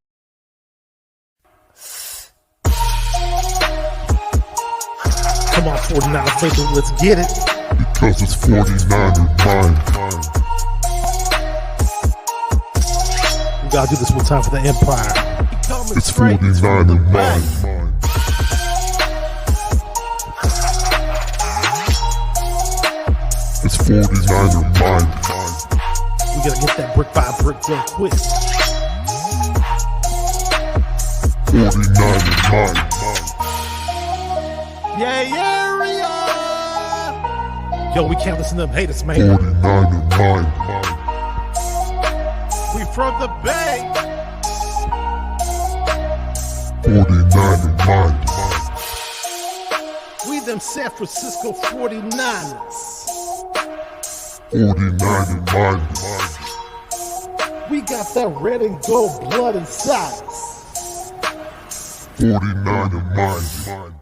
Come on, 49 Faithful, let's get it. Because it's 49er mind. We gotta do this one time for the Empire. It's 49er mind. It's 49er mind. We gotta get that brick by brick done quick. 49er mind. Yo, we can't listen to them haters, man. 49er mind. We from the Bay. 49er mind. We them San Francisco 49ers. 49er mind. We got that red and gold blood inside us. 49er mind.